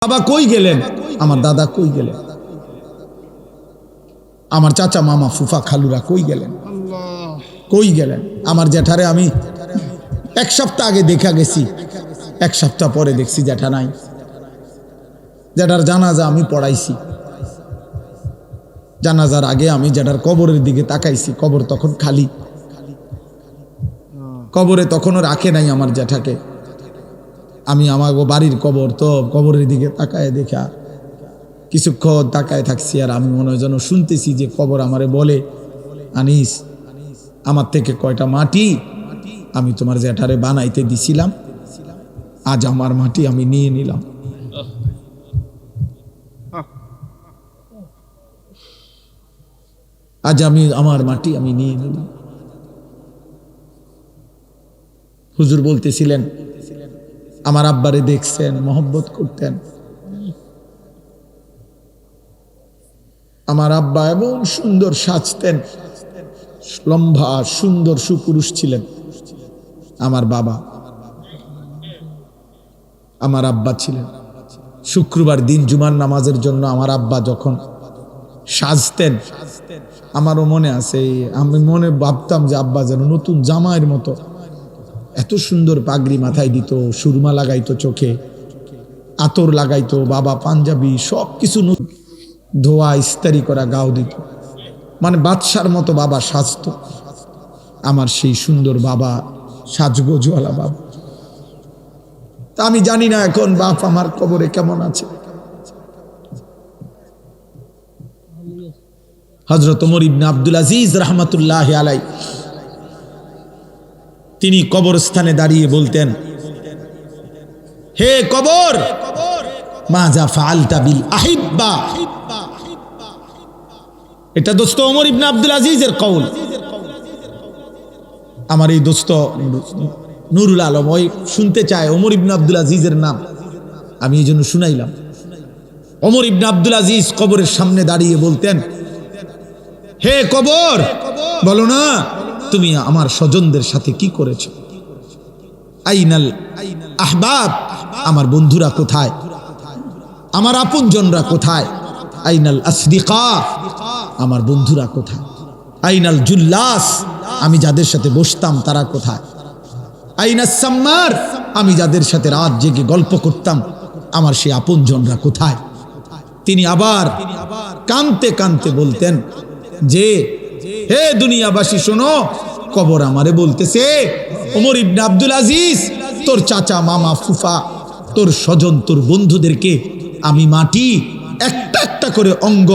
বাবা কই গেলেন, আমার দাদা কই গেলেন, আমার চাচা মামা ফুফা খালুরা কই গেলেন, কই গেলেন। আমার জ্যাঠারে আমি এক সপ্তাহ আগে দেখা গেছি, এক সপ্তাহ পরে দেখছি জ্যাঠা নাই। জ্যাঠার জানাজা আমি পড়াইছি, জানাজার আগে আমি জ্যাঠার কবরের দিকে তাকাইছি, কবর তখন খালি, কবরে তখনও রাখে নাই আমার জ্যাঠাকে। আমি আমার বাড়ির কবর তো কবরের দিকে তাকায় দেখা কিছুক্ষণ তাকায় থাকছি, আর আমি মনে হয় যেন শুনতেছি যে কবর আমারে বলে, আনিস আমার থেকে কয়টা মাটি আমি তোমার জ্যাঠারে বানাইতে দিছিলাম, আজ আমার মাটি আমি নিয়ে নিলাম। আজ আমি আমার মাটি আমি নিয়ে নিলাম। হুজুর বলতেছিলেন আমার আব্বারে দেখছেন, মহব্বত করতেন। আমার আব্বা এমন সুন্দর সাজতেন, লম্বা সুন্দর সুপুরুষ ছিলেন। আমার বাবা, আমার আব্বা ছিলেন। শুক্রবার দিন জুমার নামাজের জন্য আমার আব্বা যখন সাজতেন, আমারও মনে আছে, আমি মনে ভাবতাম যে আব্বা যেন নতুন জামাইয়ের মতো এত সুন্দর পাগড়ি মাথায় দিত, সুরমা লাগাইতো চোখে, আতর লাগাইতো, বাবা পাঞ্জাবি সব কিছু ধোয়া ইস্তারি করা গাও দিত, মানে বাদশার মতো বাবা সাজত। আমার সেই সুন্দর বাবা, সাজগোজওয়ালা বাবা। তা আমি জানি না এখন বাপ আমার কবরে কেমন আছে। হযরত ওমর ইবনে আব্দুল আজিজ রাহমাতুল্লাহ আলাইহি তিনি কবরস্থানে দাঁড়িয়ে বলতেন, হে কবর, মাজা ফাআলতা বিল আহিব্বা। এটা দোস্ত ওমর ইবনে আব্দুল আজিজের কওল। আমার এই দোস্ত নুরুল আলম ওই শুনতে চায় ওমর ইবনে আব্দুল আজিজের নাম, আমি এই জন্য শুনাইলাম। ওমর ইবনে আব্দুল আজিজ কবরের সামনে দাঁড়িয়ে বলতেন, হে কবর, বলো না তুমি আমার স্বজনদের সাথে কি করেছ? আইনাল আহবাব, আমার বন্ধুরা কোথায়, আমার আপনজনরা কোথায়? আইনাল আসদিকা, আমার বন্ধুরা কোথায়? আইনাল জুল্লাস, আমি যাদের সাথে বসতাম তারা কোথায়? আইনাস সাম্মার, আমি যাদের সাথে রাত জেগে গল্প করতাম আমার সেই আপনজনরা কোথায়? তিনি আবার কাঁদতে কাঁদতে বলতেন যে, হে দুনিয়াবাসী শোনো, কবর আমারে বলতেছে, ওমর ইবনে আব্দুল আজিজ, তোর চাচা মামা ফুফা, তোর স্বজন, তোর বন্ধুদেরকে আমি মাটি একটা একটা করে অঙ্গ,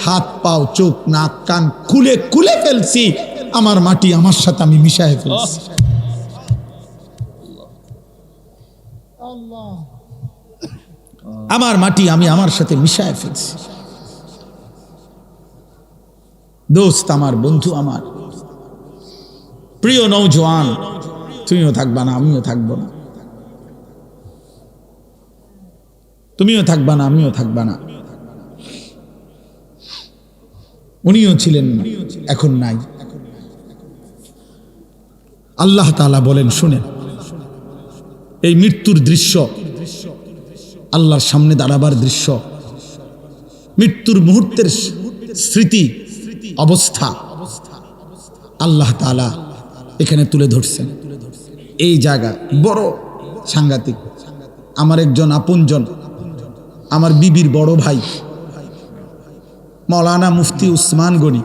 হাত পাও চোখ নাক কান খুলে খুলে ফেলছি, আমার মাটি আমার সাথে আমি মিশায় ফেলছি। আমার মাটি আমি আমার সাথে মিশায় ফেলছি। দোস্ত আমার, বন্ধু আমার, প্রিয় নওজোয়ান, তুমিও থাকবা না আমিও থাকবো না, তুমিও থাকবা না আমিও থাকবা না। উনিও ছিলেন না, এখন নাই। আল্লাহ তাআলা বলেন, শুনেন, এই মৃত্যুর দৃশ্য, আল্লাহর সামনে দাঁড়াবার দৃশ্য, মৃত্যুর মুহূর্তের স্মৃতি অবস্থা আল্লাহ তাআলা এখানে তুলে ধরছেন। এই জায়গা বড় সাংঘাতিক। আমার একজন আপনজন, আমার বিবির বড় ভাই মাওলানা মুফতি উসমান গনি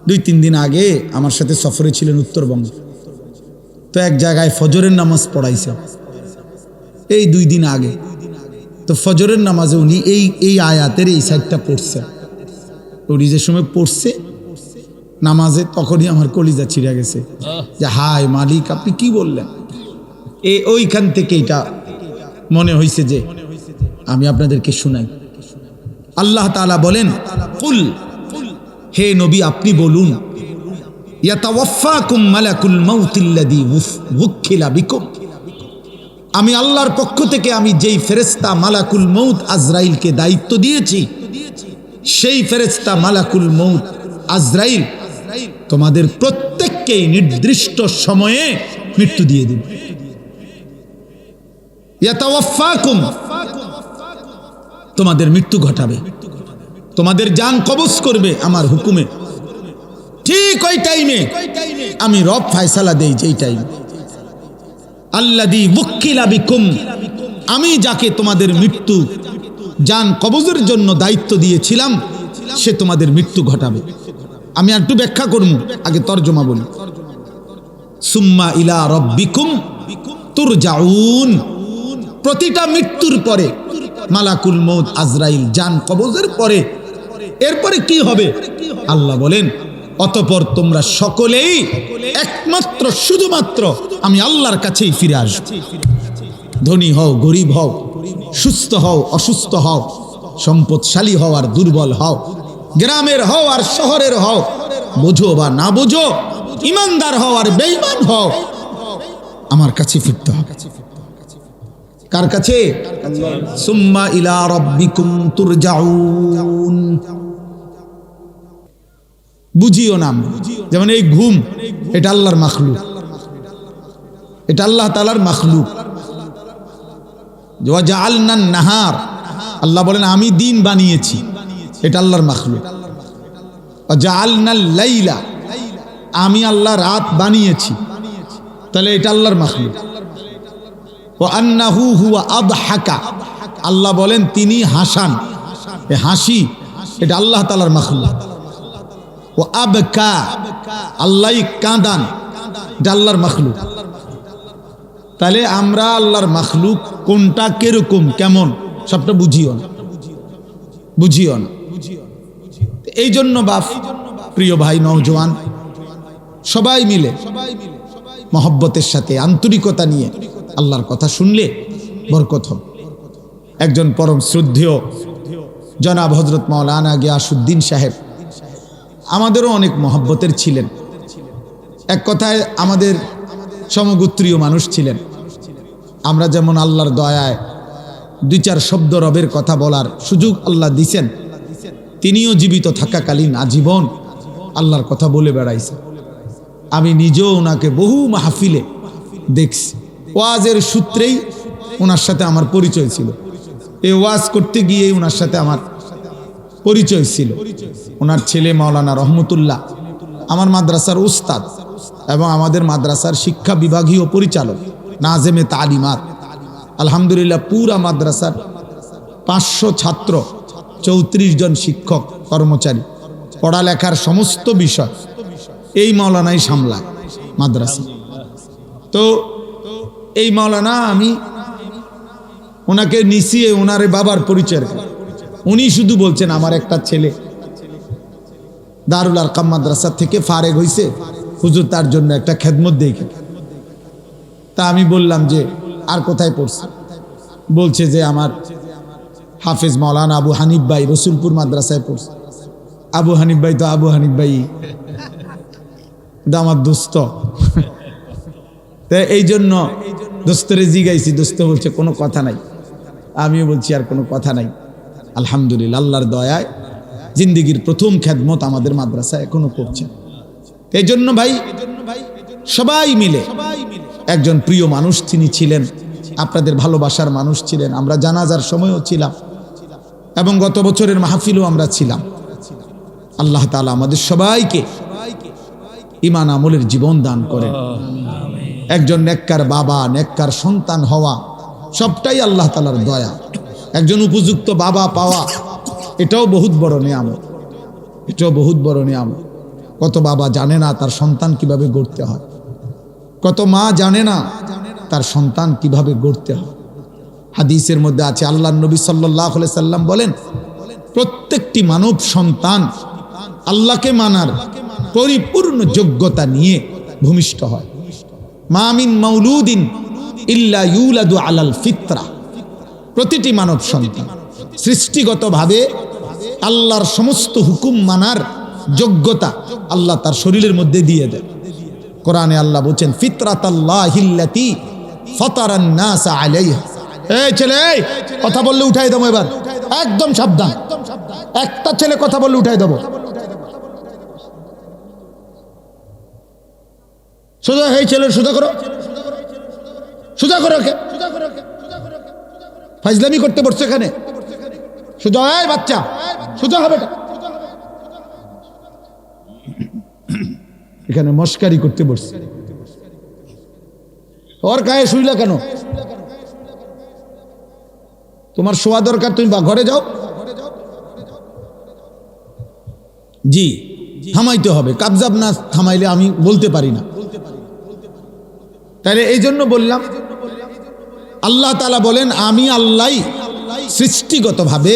2-3 দিন আগে আমার সাথে সফরে ছিলেন উত্তরবঙ্গ। তো এক জায়গায় ফজরের নামাজ পড়াইছে এই 2 দিন আগে। তো ফজরের নামাজে উনি এই আয়াতের এই সাইডটা পড়ছে। উনি যে সময় পড়ছে নামাজে, তখনই আমার কলিজা ছিঁড়ে গেছে যে হায় মালিক, আপনি কি বললেন? ওইখান থেকে এটা মনে হয়েছে যে আমি আপনাদেরকে শুনাই। আল্লাহ তাআলা বলেন, কুল, হে নবী আপনি বলুন, ইয়াতাওয়াফাকুম মালাকুল মাউতিল্লাযী ওয়াক্কিলা বিকুম, আমি আল্লাহর পক্ষ থেকে আমি যেই ফেরেশতা মালাকুল মউত আজরাইলকে দায়িত্ব দিয়েছি, সেই ফেরেশতা মালাকুল মউত আজরাইল তোমাদের প্রত্যেককেই নির্দিষ্ট সময়ে মৃত্যু দিয়ে দিবে। ইয়াতাওয়াফাকুম, তোমাদের মৃত্যু ঘটাবে, তোমাদের জান কবজ করবে আমার হুকুমে। ঠিক ওই টাইমে আমি রব ফয়সালা দেই, যেই টাইম আল্লাযী ওয়াক্কিলা বিকুম, আমি যাকে তোমাদের মৃত্যু জান কবজের জন্য দায়িত্ব দিয়েছিলাম সে তোমাদের মৃত্যু ঘটাবে। আমি একটু ব্যাখ্যা করব, আগে তরজমা বলি। সুম্মা ইলা রাব্বিকুম তুরজাউন, প্রতিটা মৃত্যুর পরে মালাকুল মউত আজরাইল জান কবজের পরে এরপরে কি হবে আল্লাহ বলেন, অতঃপর তোমরা সকলেই একমাত্র শুধুমাত্র আমি আল্লাহর কাছেই ফিরে আসবে। ধনী হও গরিব হও, সুস্থ হও অসুস্থ হও, সম্পদশালী হও আর দুর্বল হও, গ্রামের হও আর শহরের হও, বোঝো বা না বোঝো, ইমানদার হও আর বেঈমান হও, আমার কাছে ফিরতে হবে। কার কাছে? সুম্মা ইলা রাব্বিকুম তুরজাউন। বুঝিও না, যেমন এই ঘুম, এটা আল্লাহর মাখলুক, এটা আল্লাহ তাআলার মাখলুক। ওয়া জাআলনান নাহার, আল্লাহ বলেন আমি দিন বানিয়েছি, এটা আল্লাহর মাখলুক। ওয়া জাআলনাল লাইলা, আমি আল্লাহ রাত বানিয়েছি, তাহলে এটা আল্লাহর মাখলুক। ওয়া আন্নাহু হুয়া আদহাকা, আল্লাহ বলেন তিনি হাসান, এ হাসি এটা আল্লাহ তাআলার মাখলুক। ও আবকা, আল্লাহ কাঁদান, এটা আল্লাহর মাখলুক। তাহলে আমরা আল্লাহর মাখলুক কোনটা কিরকম কেমন সবটা বুঝিও না, বুঝিও না। এই জন্য বাপ, প্রিয় ভাই নওজোয়ান, সবাই মিলে মহব্বতের সাথে আন্তরিকতা নিয়ে আল্লাহর কথা শুনলে বরকত হবে। একজন পরম শ্রদ্ধেয় জনাব হযরত মাওলানা গিয়াসউদ্দিন সাহেব আমাদেরও অনেক মহব্বতের ছিলেন। এক কথায় আমাদের সমগোত্রীয় মানুষ ছিলেন। আমরা যেমন আল্লাহর দয়ায় দুই চার শব্দ রবের কথা বলার সুযোগ আল্লাহ দিছেন, তিনিও জীবিত থাকাকালীন আজীবন আল্লাহর কথা বলে বেড়াইছেন। আমি নিজেও ওনাকে বহু মাহফিলে দেখছি, ওয়াজের সূত্রেই ওনার সাথে আমার পরিচয় ছিল। এই ওয়াজ করতে গিয়ে ওনার সাথে আমার পরিচয় ছিল। ওনার ছেলে মাওলানা রহমতুল্লাহ আমার মাদ্রাসার উস্তাদ এবং আমাদের মাদ্রাসার শিক্ষা বিভাগীয় পরিচালক, নাজেমে তালিমাত। আলহামদুলিল্লাহ পুরা মাদ্রাসার 500 ছাত্র, 34 জন শিক্ষক কর্মচারী, পড়ালেখার সমস্ত বিষয় এই মাওলানাই সামলায় মাদ্রাসা। তো এই মাওলানা আমি ওনাকে নিছিয়ে ওনারে বাবার পরিচয়, উনি শুধু বলছেন আমার একটা ছেলে দারুল আরকাম মাদ্রাসা থেকে ফারেগ হয়েছে, হুজুর তার জন্য একটা খেদমত দেখে। তা আমি বললাম যে আর কোথায় পড়ছে? বলছে যে আমার হাফেজ মাওলানা আবু হানিফ ভাই রসুলপুর মাদ্রাসায় পড়ছে। আবু হানিফ ভাই তো আবু হানিফ ভাই, আমার দোস্ত। এই জন্য দোস্তরে জিগাইছি, দোস্ত বলছে কোনো কথা নাই। আমিও বলছি আর কোনো কথা নাই। আলহামদুলিল্লাহ আল্লাহর দয়ায় জিন্দেগির প্রথম খেদমত আমাদের মাদ্রাসায় এখনো করছে। এই জন্য ভাই সবাই মিলে, একজন প্রিয় মানুষ তিনি ছিলেন, আপনাদের ভালোবাসার মানুষ ছিলেন। আমরা জানাজার সময়ও ছিলাম এবং গত বছরের মাহফিলও আমরা ছিলাম। আল্লাহ তাআলা আমাদের সবাইকে ঈমান আমলের জীবন দান করেন। একজন নেককার বাবা, নেককার সন্তান হওয়া সবটাই আল্লাহ তাআলার দয়া। একজন উপযুক্ত বাবা পাওয়া এটাও বহুত বড় নিয়ামত, এটাও বহুত বড় নিয়ামত। কত বাবা জানে না তার সন্তান কিভাবে গড়তে হয়, কত মা জানে না তার সন্তান কিভাবে গড়তে হয়। হাদিসের মধ্যে আছে, আল্লাহর নবী সাল্লাল্লাহু আলাইহি সাল্লাম বলেন, প্রত্যেকটি মানব সন্তান আল্লাহকে মানার পরিপূর্ণ যোগ্যতা নিয়ে ভূমিষ্ঠ হয়। মা মিন মাউলুদিন ইল্লা ইউলাদু আলাল ফিতরা, প্রতিটি মানব সন্তান সৃষ্টিগতভাবে আল্লাহর সমস্ত হুকুম মানার যোগ্যতা আল্লাহ তার শরীরের মধ্যে দিয়ে দেয়। কোরআনে আল্লাহ বলেন, ফিতরাতাল্লাহিল্লাতী ফাতারান নাস আলাইহা। এই ছেলে, কথা বললে উঠাই দেবো, এবার একদম সাবধান। একটা ছেলে কথা বললে উঠাই দেবো। সোজা, এই ছেলে সোজা করো, সোজা করো। ফাইজলামি করতে বসছে এখানে, সোজা হয় বাচ্চা, সোজা হবে না। এখানে মস্কারি করতে বসছে, ওর গায়ে শুইলা কেন? তোমার শোয়া দরকার, তুমি ঘরে যাও। জি, থামাইতে হবে, কাবজাব না থামাইলে আমি বলতে পারি না। তাহলে এই জন্য বললাম, আল্লাহ তাআলা বলেন আমি আল্লাহ সৃষ্টিগতভাবে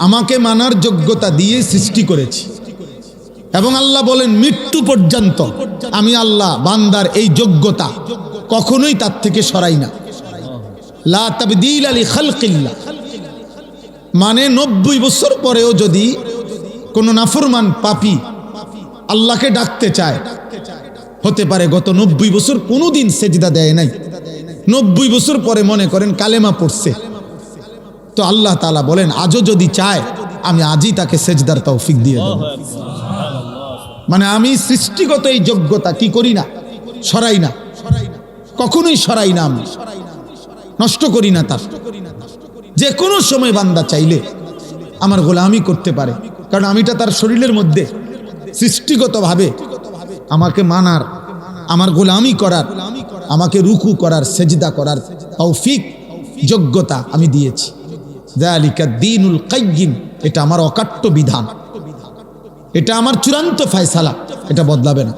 আমাকে মানার যোগ্যতা দিয়ে সৃষ্টি করেছি, এবং আল্লাহ বলেন মৃত্যু পর্যন্ত আমি আল্লাহ বান্দার এই যোগ্যতা কখনোই তার থেকে সরাই না। লা তাবদীল লি খালকিল্লাহ, মানে 90 বছর পরেও যদি কোন নাফরমান পাপী আল্লাহকে ডাকতে চায়, হতে পারে গত 90 বছর কোনোদিন সেজদা দেয় নাই, 90 বছর পরে মনে করেন কালেমা পড়ছে, তো আল্লাহ তাআলা বলেন আজও যদি চায় আমি আজই তাকে সেজদার তৌফিক দিয়ে দেব। মানে আমি সৃষ্টিগত এই যোগ্যতা কি করি না, সরাই না, কখনোই সরাই না, আমি নষ্ট করি না তার। যে কোনো সময় বান্দা চাইলে আমার গোলামি করতে পারে, কারণ আমিটা তার শরীরের মধ্যে সৃষ্টিগতভাবে আমাকে মানার, আমার গোলামি করার, আমাকে রুকু করার, সেজদা করার তৌফিক যোগ্যতা আমি দিয়েছি। যালিকা দ্বীনুল কাইয়্যিম, এটা আমার অকাট্য বিধান, এটা আমার চূড়ান্ত ফয়সালা, এটা বদলাবে না।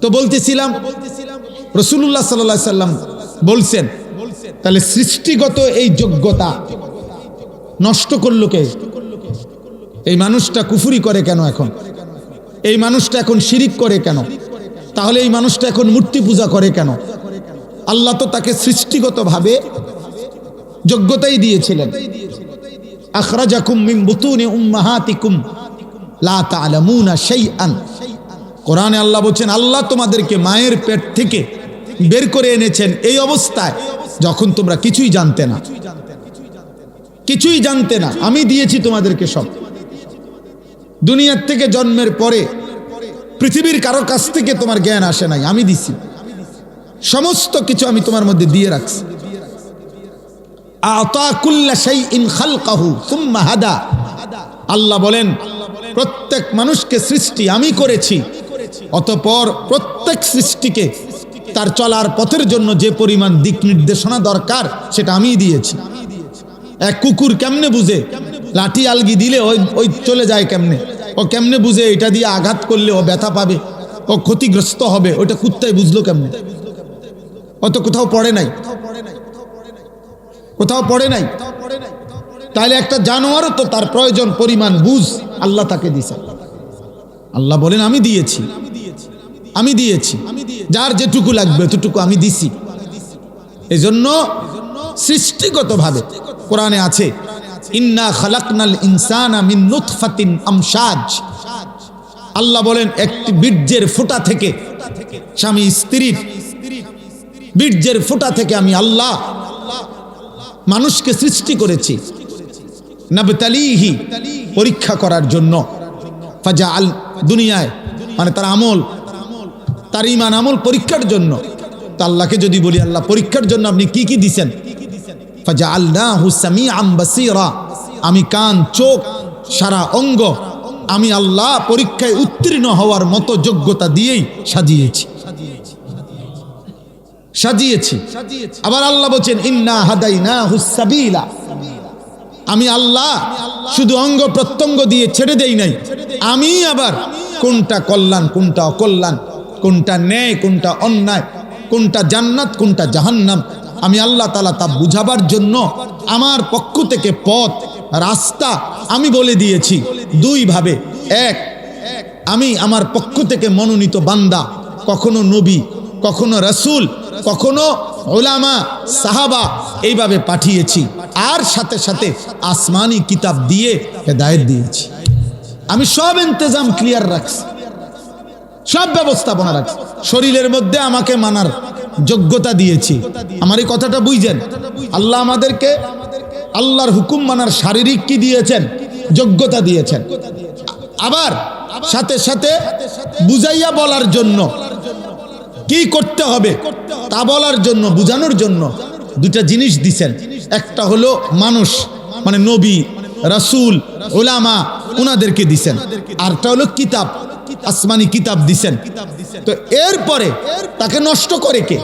তো বলতেছিলাম রাসূলুল্লাহ সাল্লাল্লাহু আলাইহি সাল্লাম বলছেন, তাহলে সৃষ্টিগত এই যোগ্যতা নষ্ট করলো কে? এই মানুষটা কুফরি করে কেন এখন? এই মানুষটা এখন শিরিক করে কেন? তাহলে এই মানুষটা এখন মূর্তি পূজা করে কেন? আল্লাহ তো তাকে সৃষ্টিগতভাবে যোগ্যতাই দিয়েছিলেন। আখরাজাকুম মিন বুতুনি উম্মাহাতিকুম লা তা'লামুনা শাইআন। কোরআনে আল্লাহ বলেন আল্লাহ তোমাদেরকে মায়ের পেট থেকে বের করে এনেছেন এই অবস্থায় যখন তোমরা কিছুই জানতে না, কিছুই জানতে না। আমি দিয়েছি তোমাদেরকে সব। দুনিয়ার থেকে জন্মের পরে পৃথিবীর কারো কাছ থেকে তোমার জ্ঞান আসে নাই, আমি দিছি। সমস্ত কিছু আমি তোমার মধ্যে দিয়ে রাখছি। আ'তা কুল্লা শাইইন খালকাহু সুম্মা হাদা। আল্লাহ বলেন প্রত্যেক মানুষকে সৃষ্টি আমি করেছি, অতঃপর প্রত্যেক সৃষ্টিকে তার চলার পথের জন্য যে পরিমাণ দিক নির্দেশনা দরকার সেটা আমিই দিয়েছি। এক কুকুর কেমনে বুঝে লাঠি আলগি দিলে ওই চলে যায় কেমনে? ও কেমনে বুঝে এটা দিয়ে আঘাত করলে ও ব্যথা পাবে, ও ক্ষতিগ্রস্ত হবে? ওটা কুত্তায় বুঝলো কেমনে? ও তো কোথাও পড়ে নাই, কোথাও পড়ে নাই। তাহলে একটা জানোয়ারও তো তার প্রয়োজন পরিমাণ বুঝ আল্লাহ তাকে দিয়েছে। আল্লাহ বলেন আমি দিয়েছি, আমি দিয়েছি, যার যেটুকু লাগবে ততটুকু আমি দিছি। এজন্য সৃষ্টিগতভাবে কোরআনে আছে ইন্না খালাকনাল ইনসানা মিন নুতফাতিন আমশাজ। আল্লাহ বলেন একটি বীর্যের ফোঁটা থেকে, স্বামী স্ত্রীর বীর্যের ফোঁটা থেকে আমি আল্লাহ মানুষকে সৃষ্টি করেছি, নাবতালিহি পরীক্ষা করার জন্য। ফাজাআল দুনিয়ায় মানে তার আমল, তার ঈমান আমল পরীক্ষার জন্য। তো আল্লাহকে যদি বলি আল্লাহ পরীক্ষার জন্য আপনি কি কি দিবেন? ফাজআলনাহু সামিআন বাসীরা, আমি কান, চোখ, সারা অঙ্গ আমি আল্লাহ পরীক্ষায় উত্তীর্ণ হওয়ার মতো যোগ্যতা দিয়েই সাজিয়েছি। আবার আল্লাহ বলেন ইন্না হাদাইনাহুস সাবিলা, আমি আল্লাহ শুধু অঙ্গ প্রত্যঙ্গ দিয়ে ছেড়ে দেই নাই, আমি আবার কোনটা কল্যাণ কোনটা অকল্যাণ, কোনটা ন্যায় কোনটা অন্যায়, কোনটা জান্নাত কোনটা জাহান্নাম, আমি আল্লাহ তাআলা তা বুঝাবার জন্য আমার পক্ষ থেকে পথ রাস্তা আমি বলে দিয়েছি দুই ভাবে। এক, আমি আমার পক্ষ থেকে মনোনীত বান্দা, কখনো নবী, কখনো রাসূল, কখনো উলামা, সাহাবা এইভাবে পাঠিয়েছি। আর সাথে সাথে আসমানি কিতাব দিয়ে হেদায়েত দিয়েছি। আমি সব ইন্তজাম ক্লিয়ার রাখছি, সব ব্যবস্থাপনা রাখছি। শরীরের মধ্যে আমাকে মানার যোগ্যতা দিয়েছি। আমার এই কথাটা বুঝছেন? আল্লাহ আমাদেরকে আল্লাহর হুকুম মানার শারীরিক কি দিয়েছেন? যোগ্যতা দিয়েছেন। আবার সাথে সাথে বুঝাইয়া বলার জন্য, কি করতে হবে তা বলার জন্য, বুঝানোর জন্য দুটা জিনিস দিছেন। একটা হলো মানুষ, মানে নবী রাসূল উলামা উনাদেরকে দিছেন, আরটা হলো কিতাব, আসমানি কিতাব দিছেন। তো এরপরে তাকে নষ্ট করে কে?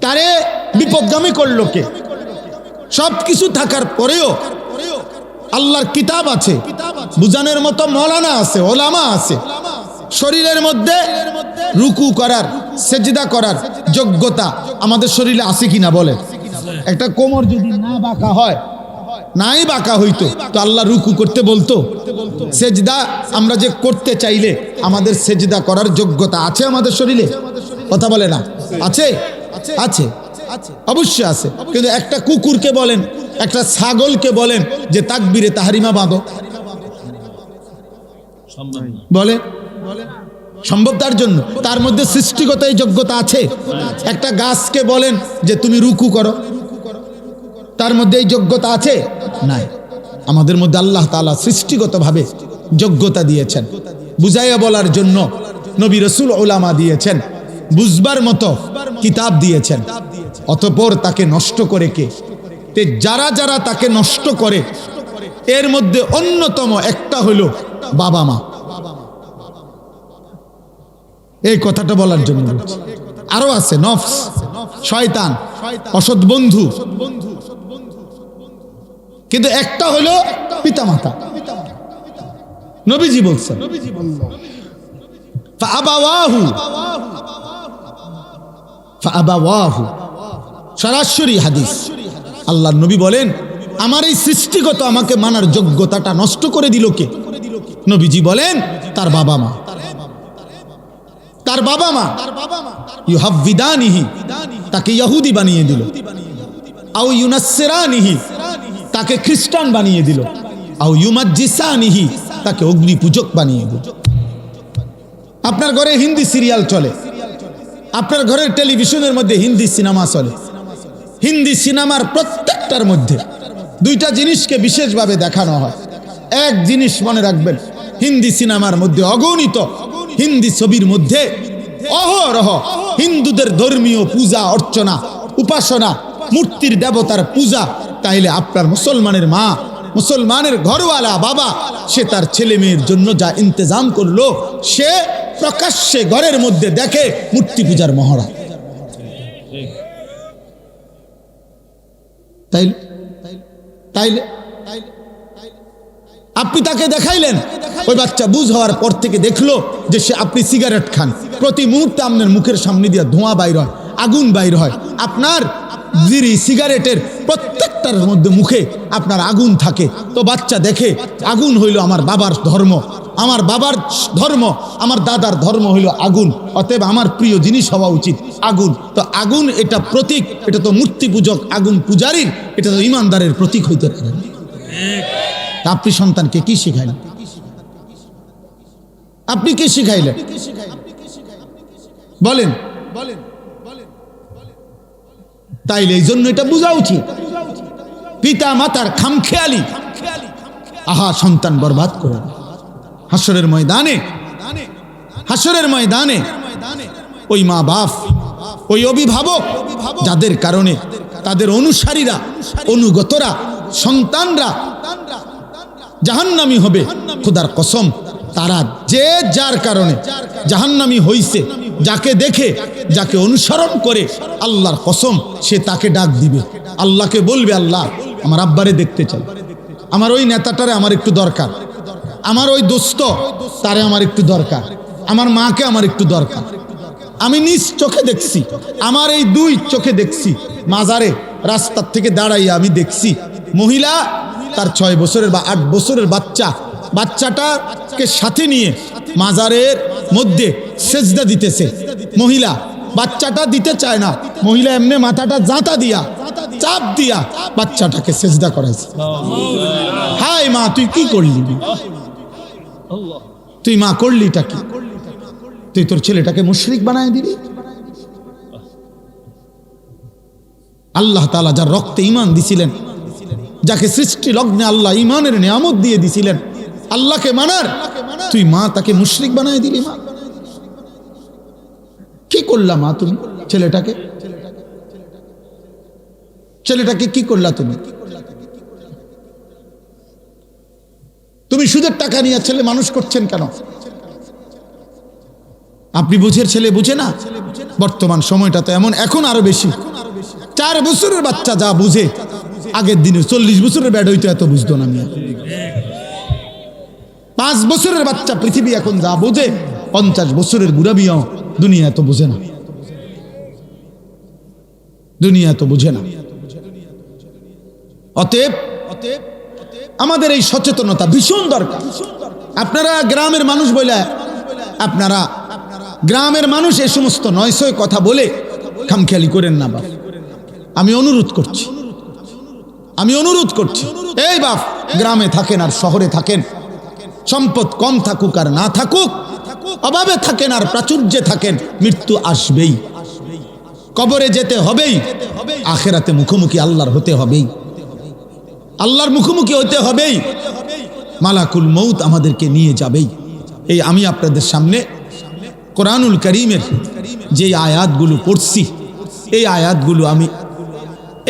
তারে বিপদগামী করলো কে? সবকিছু থাকার পরেও আল্লাহর কিতাব আছে, বুঝানোর মতো মৌলানা আছে, ওলামা আছে, শরীরের মধ্যে রুকু করার সেজদা করার যোগ্যতা আমাদের শরীরে আছে কিনা বলে? একটা কোমর যদি না বাঁকা হয়, নাই বাঁকা হইতো তো আল্লাহ রুকু করতে বলতো? সেজদা আমরা যে করতে চাইলে আমাদের সেজদা করার যোগ্যতা আছে আমাদের শরীরে? কথা বলে না? আছে? আছে, অবশ্যই আছে। কিন্তু একটা কুকুরকে বলেন, একটা ছাগলকে বলেন যে তাকবীরে তাহরিমা বাঁধো, বলে সম্ভব? তার জন্য তার মধ্যে সৃষ্টিগত এই যোগ্যতা আছে। একটা গাছকে বলেন যে তুমি রুকু করো, তার মধ্যে এই যোগ্যতা আছে? নাই। আমাদের মধ্যে আল্লাহ তাআলা সৃষ্টিগতভাবে যোগ্যতা দিয়েছেন, বুঝাইয়া বলার জন্য নবী রাসূল উলামা দিয়েছেন, বুঝবার মতো কিতাব দিয়েছেন। অতঃপর তাকে নষ্ট করে কে? তে যারা যারা তাকে নষ্ট করে এর মধ্যে অন্যতম একটা হলো বাবা মা। এই কথাটা বলার জন্য বলছি। আরো আছে নফস, শয়তান, অসৎ বন্ধু, কিন্তু একটা হলো পিতামাতা। নবীজি বলছেন ফাআবাওয়াহু, সরাসরি হাদিস। আল্লাহর নবী বলেন আমার এই সৃষ্টিগত আমাকে মানার যোগ্যতাটা নষ্ট করে দিল কে? নবীজি বলেন তার বাবা মা। তার বাবা মা ইউহাব্বিদানিহি, তাকে ইহুদি বানিয়ে দিল, আও ইউনাসসিরানিহি, তাকে খ্রিস্টান বানিয়ে দিল, আও ইউমাজ্জিসানিহি, তাকে অগ্নি পূজক বানিয়ে দিল। আপনার ঘরে হিন্দি সিরিয়াল চলে, আপনার ঘরের টেলিভিশনের মধ্যে হিন্দি সিনেমা চলে। হিন্দি সিনেমার প্রত্যেকটার মধ্যে দুইটা জিনিসকে বিশেষভাবে দেখানো হয়। এক জিনিস মনে রাখবেন, হিন্দি সিনেমার মধ্যে অগণিত হিন্দি ছবির মধ্যে অহরহ হিন্দুদের ধর্মীয় পূজা অর্চনা, উপাসনা, মূর্তির দেবতার পূজা। তাইলে আপনার মুসলমানের মা, মুসলমানের ঘরওয়ালা বাবা, সে তার ছেলে মেয়ের জন্য যা ইন্তজাম করলো, সে প্রকাশ্যে ঘরের মধ্যে দেখে মূর্তি পূজার মহড়া। তাইলে আপনি তাকে দেখাইলেন, ওই বাচ্চা বুঝ হওয়ার পর থেকে দেখলো যে সে আপনি সিগারেট খান, প্রতি মুহূর্তে আপনার মুখের সামনে দিয়ে ধোঁয়া বাইর হয়, আগুন বাইর হয়, আপনার বিড়ি সিগারেটের প্রত্যেকটার মধ্যে মুখে আপনার আগুন থাকে। তো বাচ্চা দেখে আগুন হইল আমার বাবার ধর্ম, আমার বাবার ধর্ম, আমার দাদার ধর্ম হইল আগুন, অতএব আমার প্রিয় জিনিস হওয়া উচিত আগুন। তো আগুন এটা প্রতীক, এটা তো মূর্তি পূজক, আগুন পূজারীর, এটা তো ইমানদারের প্রতীক হইতে পারে। আপনি সন্তানকে কি শিখাইলেন? আপনি কি শিখাইলেন বলেন? তাইলে এই জন্য এটা বোঝা উচিত, পিতা মাতার খামখেয়ালি আহা সন্তান বরবাদ করে। হাসরের ময়দানে, হাসরের ময়দানে ওই মা বাপ, ওই অভিভাবক যাদের কারণে তাদের অনুসারীরা, অনুগতরা, সন্তানরা জাহান্নামী হবে, খোদার কসম তারা যে যার কারণে জাহান্নামী হইছে, যাকে দেখে, যাকে অনুসরণ করে, আল্লাহর কসম সে তাকে ডাক দিবে, আল্লাহকে বলবে আল্লাহ আমার আব্বারে দেখতে চাই, আমার ওই নেতাটারে আমার একটু দরকার, আমার ওই দোস্ত তারে আমার একটু দরকার, আমার মাকে আমার একটু দরকার। আমি নিজ চোখে দেখছি, আমার এই দুই চোখে দেখছি, মাজারে রাস্তার থেকে দাঁড়াইয়া আমি দেখছি মহিলা তার 6 বছরের বা 8 বছরের বাচ্চাটাকে সাথে নিয়ে মাজারের মধ্যে সেজদা দিতেছে। মহিলা বাচ্চাটা দিতে চায় না, মহিলা এমনি মাথাটা জাঁতা দিয়া, চাপ দিয়া বাচ্চাটাকে সেজদা করাইছে। হায় মা, তুই কি করলি? তুই মা করলিটা কি? তুই তোর ছেলেটাকে মুশরিক বানায় দিবি? আল্লাহ তাআলা যার রক্তে ঈমান দিছিলেন, যাকে সৃষ্টি লগ্নে আল্লাহ ঈমানের নিয়ামত দিয়ে দিছিলেন, আল্লাহকে মানার, তুই মা তাকে মুশরিক বানায় দিলি। মা কি করলা? মা তুমি ছেলেটাকে কি করলা? তুমি তুমি সুদের টাকা নিয়ে ছেলে মানুষ করছেন কেন? আপনি বুঝের ছেলে বুঝে না। বর্তমান সময়টা তো এমন, এখন আরো বেশি। 4 বছরের বাচ্চা যা বুঝে, আগের দিনে 40 বছরের ব্যাড হইতো এত বুঝতো না। 5 বছরের বাচ্চা পৃথিবী এখন যা বুঝে, 50 বছরের বুড়া বিয়া দুনিয়া এত বুঝে না, দুনিয়া এত বুঝে না। অতএব আমাদের এই সচেতনতা ভীষণ দরকার। আপনারা গ্রামের মানুষ বলে, আপনারা গ্রামের মানুষ এই সমস্ত নয়সয় কথা বলে খামখেয়ালি করেন না বাপ। আমি অনুরোধ করছি, আমি অনুরোধ করছি, এই বাপ গ্রামে থাকেন আর শহরে থাকেন, সম্পদ কম থাকুক আর না থাকুক, অভাবে থাকেন আর প্রাচুর্যে থাকেন, মৃত্যু আসবেই, কবরে যেতে হবেই, আখেরাতে মুখোমুখি আল্লাহর হতে হবেই, আল্লাহর মুখোমুখি হতে হবেই, মালাকুল মউত আমাদেরকে নিয়ে যাবেই। এই আমি আপনাদের সামনে কোরআনুল কারীমের যে আয়াতগুলো পড়ছি, এই আয়াতগুলো আমি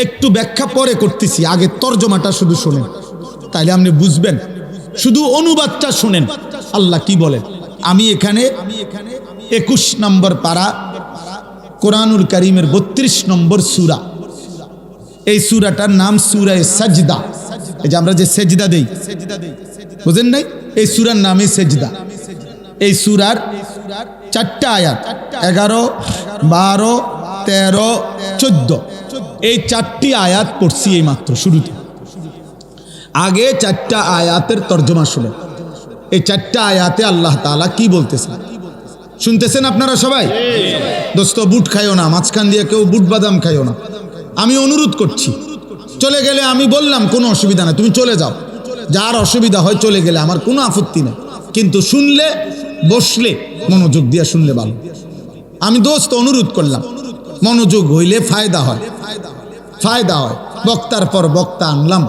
একটু ব্যাখ্যা পরে করতেছি, আগে তর্জমাটা শুধু শোনেন, তাইলে আপনি বুঝবেন। শুধু অনুবাদটা শোনেন আল্লাহ কি বলেন। আমি এখানে 21 নম্বর পারা কোরআনুল কারীমের 32 নম্বর সূরা, এই সূরাটার নাম সূরা সাজদা। এই যে আমরা যে সেজদা দেই, বুঝেন নাই, এই সূরার নামই সেজদা। এই সূরার 4টা আয়াত, 11, 12, 13, 14, এই 4টি আয়াত পড়ছি এই মাত্র শুরুতে। আগে 4টা আয়াতের তর্জমা শুনেন। এই 4টা আয়াতে আল্লাহ তাআলা কি বলতেছেন শুনতেছেন আপনারা সবাই? দোস্ত, বুট খাইও না, মাঝখান দিয়ে কেউ বুট বাদাম খাইও না। আমি অনুরোধ করছি, চলে গেলে আমি বললাম কোনো অসুবিধা নাই, তুমি চলে যাও, যার অসুবিধা হয় চলে গেলে আমার কোনো আপত্তি নেই, কিন্তু শুনলে, বসলে মনোযোগ দিয়ে শুনলে ভালো। আমি দোস্ত অনুরোধ করলাম, মনোযোগ হইলে ফায়দা হয়, ফায়দা হয়। বক্তার পর বক্তা আনলাম,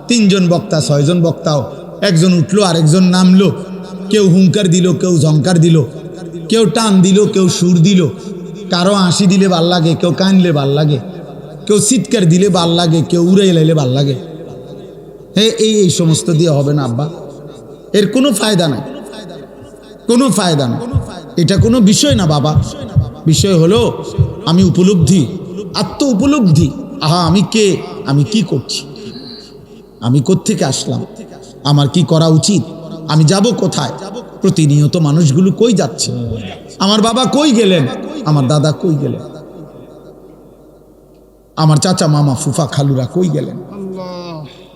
3 জন বক্তা, 6 জন বক্তাও, একজন উঠলো আরেকজন নামলো, কেউ হুঙ্কার দিল, কেউ ঝঙ্কার দিল, কেউ টান দিল, কেউ সুর দিল, কারো হাসি দিলে ভাল লাগে, কেউ কানলে ভাল লাগে, কেউ চিৎকার দিলে ভাল লাগে, কেউ উড়ে লাইলে ভাল লাগে। এই সমস্ত দিয়ে হবে না আব্বা, এর কোনো ফায়দা নাই, কোনো ফায়দা নাই, এটা কোনো বিষয় না বাবা। বিষয় হলো আমি উপলব্ধি, আত্ম উপলব্ধি। আহা, আমি কে, আমি কি করছি, আমি কোত্থেকে আসলাম, আমার কি করা উচিত, আমি যাব কোথায়, প্রতিনিয়ত মানুষগুলো কই যাচ্ছে, আমার বাবা কই গেলেন, আমার দাদা কই গেলেন, আমার চাচা মামা ফুফা খালুরা কই গেলেন,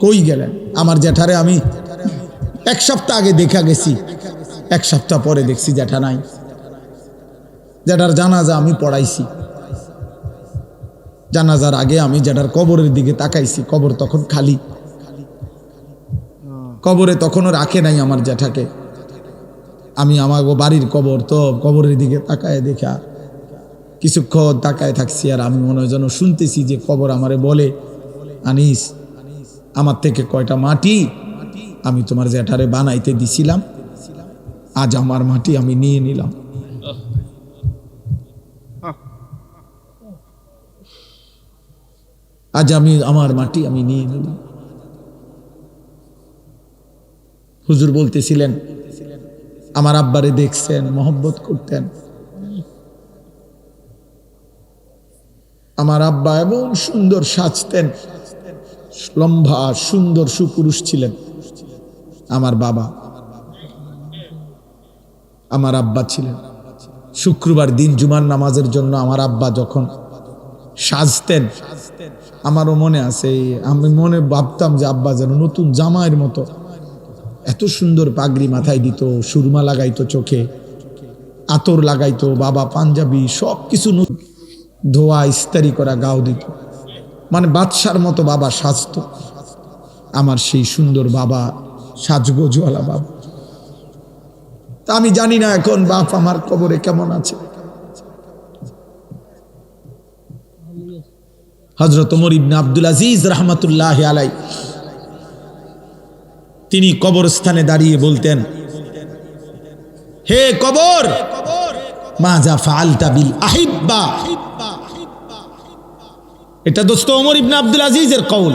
কই গেলেন। আমার জ্যাঠারে আমি 1 সপ্তাহ আগে দেখা গেছি, 1 সপ্তাহ পরে দেখছি জ্যাঠা নাই। জ্যাঠার জানাজা আমি পড়াইছি, জানাজার আগে আমি জ্যাঠার কবরের দিকে তাকাইছি, কবর তখন খালি, কবরে তখনও রাখে নাই আমার জ্যাঠাকে। আমি আমার বাড়ির কবর, তো কবরের দিকে তাকায় দেখা কিছুক্ষণ তাকায় থাকছি, আর আমি মনে হয় যেন শুনতেছি যে কবর আমারে বলে, আনিস, আমার থেকে কয়টা মাটি আমি তোমার জ্যাঠারে বানাইতে দিছিলাম, আজ আমার মাটি আমি নিয়ে নিলাম। আজ আমি আমার মাটি আমি নিয়ে নিলাম। হুজুর বলতেছিলেন, আমার আব্বারে দেখছেন, মহব্বত করতেন। আমার আব্বা এমন সুন্দর সাজতেন, লম্বা সুন্দর সুপুরুষ ছিলেন। আমার বাবা, আমার আব্বা ছিলেন। শুক্রবার দিন জুমার নামাজের জন্য আমার আব্বা যখন সাজতেন, আমারও মনে আছে, আমি মনে ভাবতাম যে আব্বা যেন নতুন জামাইয়ের মতো, এত সুন্দর পাগড়ি মাথায় দিত, সুরমা লাগাইতো চোখে, আতর লাগাইতো, বাবা পাঞ্জাবি সব কিছু ধোয়া ইস্তারি করা গাও দিত, মানে বাদশার মতো বাবা সাজত। আমার সেই সুন্দর বাবা, সাজগোজওয়ালা বাবা। তা আমি জানি না এখন বাপ আমার কবরে কেমন আছে। হযরত ওমর ইবনে আব্দুল আজিজ রাহমাতুল্লাহি আলাইহি তিনি কবরস্থানে দাঁড়িয়ে বলতেন, হে কবর, মাজা ফাআলতা বিল আহিব্বা। এটা দোস্ত ওমর ইবনে আব্দুল আজিজের কওল।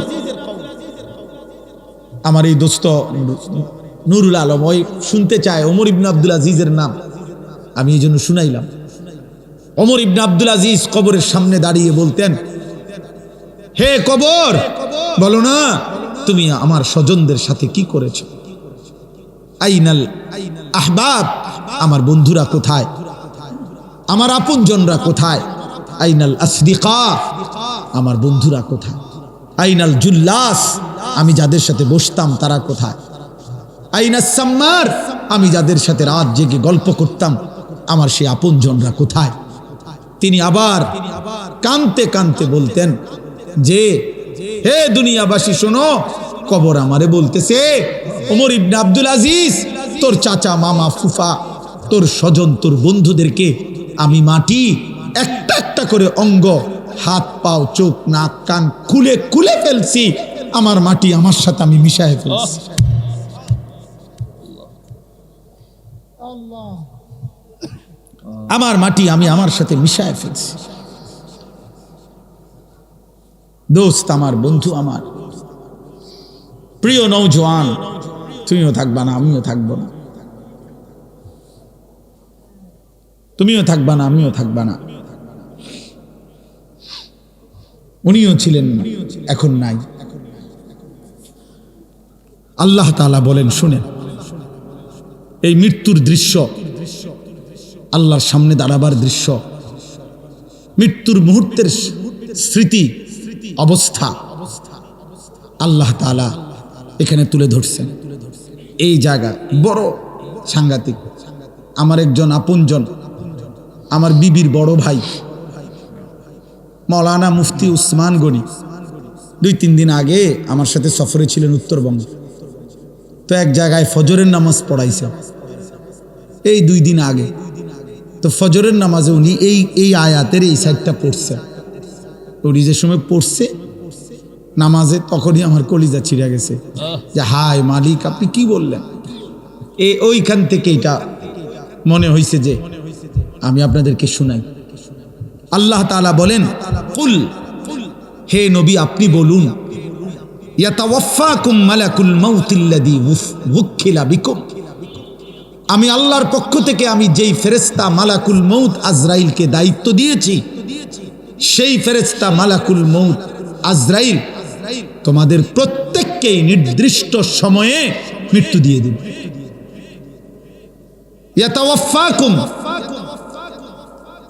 আমার এই দোস্ত নুরুল আলম ওই শুনতে চায় ওমর ইবনে আব্দুল আজিজের নাম, আমি এই জন্য শুনাইলাম। ওমর ইবনে আব্দুল আজিজ কবরের সামনে দাঁড়িয়ে বলতেন, হে কবর, বলো না তুমি আমার স্বজনদের সাথে কি করেছো? আইনাল আহবাব, আমার বন্ধুরা কোথায়, আমার আপনজনরা কোথায়? আইনাল আসদিকা, আমার বন্ধুরা কোথায়? আইনাল জুল্লাস, আমি যাদের সাথে বসতাম তারা কোথায়? আইনাস সাম্মার, আমি যাদের সাথে রাত জেগে গল্প করতাম আমার সেই আপনজনরা কোথায়? তিনি আবার কানতে কানতে বলতেন যে, হে দুনিয়াবাসী শোনো, কবর আমারে বলতেছে, ওমর ইবনে আব্দুল আজিজ, তোর চাচা মামা ফুফা তোর স্বজন তোর বন্ধুদেরকে আমি মাটি একটা একটা করে অঙ্গ, হাত পাও চোখ নাক কান খুলে খুলে ফেলছি, আমার মাটি আমার সাথে আমি মিশায় ফেলছি। আমার মাটি আমি আমার সাথে মিশায় ফেলছি। দোস্ত আমার, বন্ধু আমার, প্রিয় নওজোয়ান, তুমিও থাকবা না আমিও থাকবো না, তুমিও থাকবা না আমিও থাকবা না। উনিও ছিলেন না, এখন নাই। আল্লাহ তাআলা বলেন, শুনেন, এই মৃত্যুর দৃশ্য, আল্লাহর সামনে দাঁড়াবার দৃশ্য, মৃত্যুর মুহূর্তের স্মৃতি অবস্থা আল্লাহ তাআলা এখানে তুলে ধরছেন। এই জায়গা বড় সাংঘাতিক। আমার একজন আপনজন, আমার বিবির বড় ভাই মাওলানা মুফতি উসমান গনি 2-3 দিন আগে আমার সাথে সফরে ছিলেন উত্তরবঙ্গে। তো এক জায়গায় ফজরের নামাজ পড়াইছে এই 2 দিন আগে। তো ফজরের নামাজে উনি এই আয়াতের এই সাইডটা পড়ছে। উনি যে সময় পড়ছে নামাজে, তখনই আমার কলিজা ছিঁড়ে গেছে যে হায় মালিক, আপনি কি বললেন? ওইখান থেকে এটা মনে হয়েছে যে আমি আপনাদেরকে শুনাই। আল্লাহ তাআলা বলেন, কুল, হে নবী আপনি বলুন, ইয়াতাওয়াফাকুম মালাকুল মাউতিল্লাযী ওয়াক্কিলা বিকুম, আমি আল্লাহর পক্ষ থেকে আমি যেই ফেরেশতা মালাকুল মউত আজরাইলকে দায়িত্ব দিয়েছি, সেই ফেরেশতা মালাকুল মউত আজরাইল তোমাদের প্রত্যেককেই নির্দিষ্ট সময়ে মৃত্যু দিয়ে দিবে। ইয়াতাওয়াফাকুম,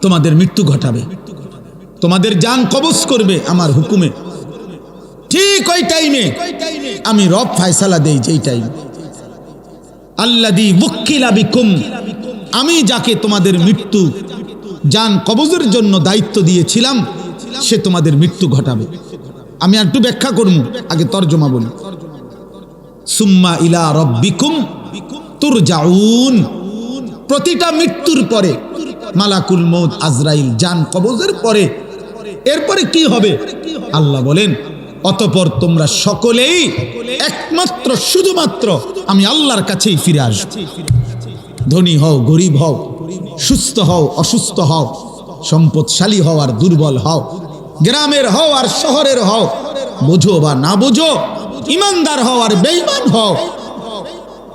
তোমাদের মৃত্যু ঘটাবে, তোমাদের জান কবজ করবে আমার হুকুমে। ঠিক ওই টাইমে আমি রব ফয়সালা দেই, যেই টাইম আল্লাযী ওয়াক্কিলা বিকুম, আমি যাকে তোমাদের মৃত্যু জান কবজের জন্য দায়িত্ব দিয়েছিলাম সে তোমাদের মৃত্যু ঘটাবে। আমি একটু ব্যাখ্যা করব, আগে তরজমা বলি। সুম্মা ইলা রাব্বিকুম তুরজাউন, প্রতিটা মৃত্যুর পরে মালাকুল মউত আজরাইল জান কবজের পরে এরপরে কি হবে? আল্লাহ বলেন, অতঃপর তোমরা সকলেই একমাত্র শুধুমাত্র আমি আল্লাহর কাছেই ফিরে আসবে। ধনী হও গরিব হও, সুস্থ হও অসুস্থ হও, সম্পদশালী হও আর দুর্বল হও, গ্রামের হও আর শহরের হও, বোঝো বা না বোঝো, ইমানদার হও আর বেঈমান হও,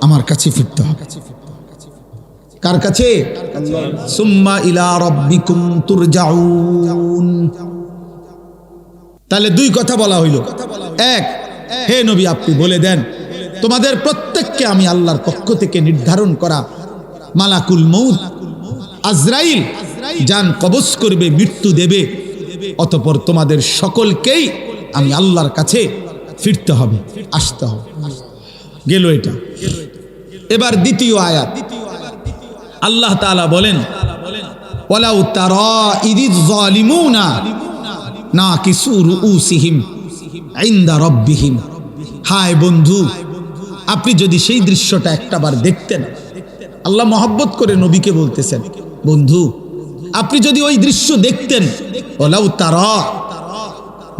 আমার কাছে ফিরতে হবে। কার কাছে? সুম্মা ইলা রাব্বিকুম তুরজাউন। তাহলে 2 কথা বলা হইল। 1, হে নবী আপনি বলে দেন তোমাদের প্রত্যেককে আমি আল্লাহর পক্ষ থেকে নির্ধারণ করা মালাকুল মউত আজরাইল জান কবজ করবে, মৃত্যু দেবে, অতঃপর তোমাদের সকলকেই আমি আল্লাহর কাছে ফিরতে হবে, আসতে হবে। গেল এটা। এবার দ্বিতীয় আয়াত, আল্লাহ তাআলা বলেন, ওয়ালাউ তারা ইযিজ যালিমুনা নাকিসু রুউসিহিম ইনদা রাব্বিহিম। হায় বন্ধু, আপনি যদি সেই দৃশ্যটা একটাবার দেখতেন। আল্লাহ মহব্বত করে নবীকে বলতেছেন, বন্ধু আপনি যদি ওই দৃশ্য দেখতেন, ওয়ালাউ তারা,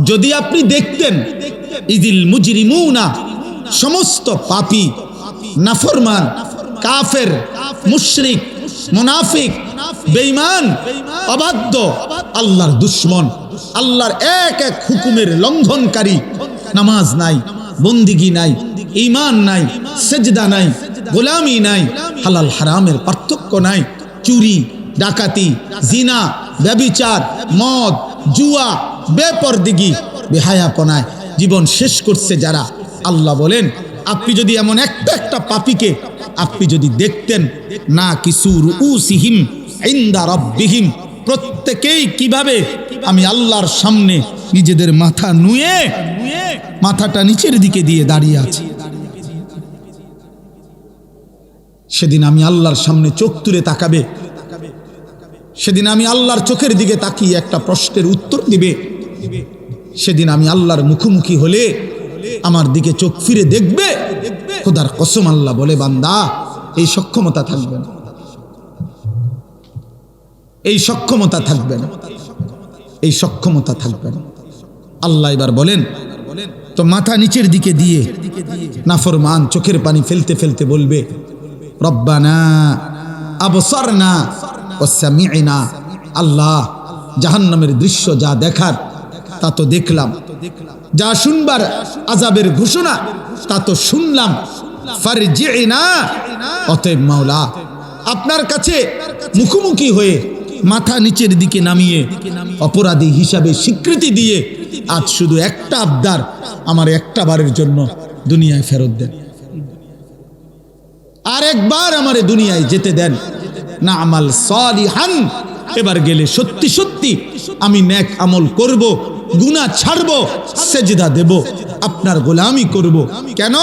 যদি আপনি দেখতেন, ইযিল মুজরিমুনা, সমস্ত পাপী নাফরমান কাফের মুশরিক মুনাফিক বেঈমান অবাধ্য আল্লাহর দুশমন, আল্লাহর এক এক হুকুমের লঙ্ঘনকারী, নামাজ নাই, বন্দিগি নাই, ঈমান নাই, সেজদা নাই, গোলামি নাই, হালাল হারামের পার্থক্য নাই, চুরি ডাকাতি জিনা ব্যভিচার মদ জুয়া বেপরদিগি বেহায়াপনায় জীবন শেষ করছে যারা, আল্লাহ বলেন আপনি যদি এমন একটা পাপীকে আপনি যদি দেখতেন, না কিছু রুউসিহিম ইনদা রাব্বিহিম, প্রত্যেকেই কিভাবে আমি আল্লাহর সামনে নিজেদের মাথা নুয়ে মাথাটা নিচের দিকে দিয়ে দাঁড়িয়ে আছে, সেদিন আমি আল্লাহর সামনে চোখ তুলে তাকাবে, সেদিন আমি আল্লাহর চোখের দিকে তাকিয়ে একটা প্রশ্নের উত্তর দিবে, সেদিন আমি আল্লাহর মুখোমুখি হলে আমার দিকে চোখ ফিরে দেখবে। খোদার কসম আল্লাহ বলে বান্দা এই সক্ষমতা থাকবে না, এই সক্ষমতা থাকবে না, এই সক্ষমতা থাকবে না। আল্লাহ এবার বলেন তো মাথা নিচের দিকে দিয়ে নাফরমান চোখের পানি ফেলতে ফেলতে বলবে রব্বানা আবসারনা ওয়া সামি'না, আল্লাহ জাহান্নামের দৃশ্য যা দেখার তা তো দেখলাম, যা শুনবার আযাবের ঘোষণা তা তো শুনলাম, ফারজি'না, অতএব মাওলা আপনার কাছে মুখোমুখি হয়ে মাথা নিচের দিকে নামিয়ে অপরাধী হিসাবে স্বীকৃতি দিয়ে আজ শুধু একটা আবদার, আমার একটা বারের জন্য দুনিয়ায় ফেরত দেন, আর একবার আমারে দুনিয়ায় যেতে দেন, না আমাল সালিহান, এবার গেলে সত্যি সত্যি আমি নেক আমল করব, গুনাহ ছাড়ব, সেজদা দেব, আপনার গোলামি করব। কেন?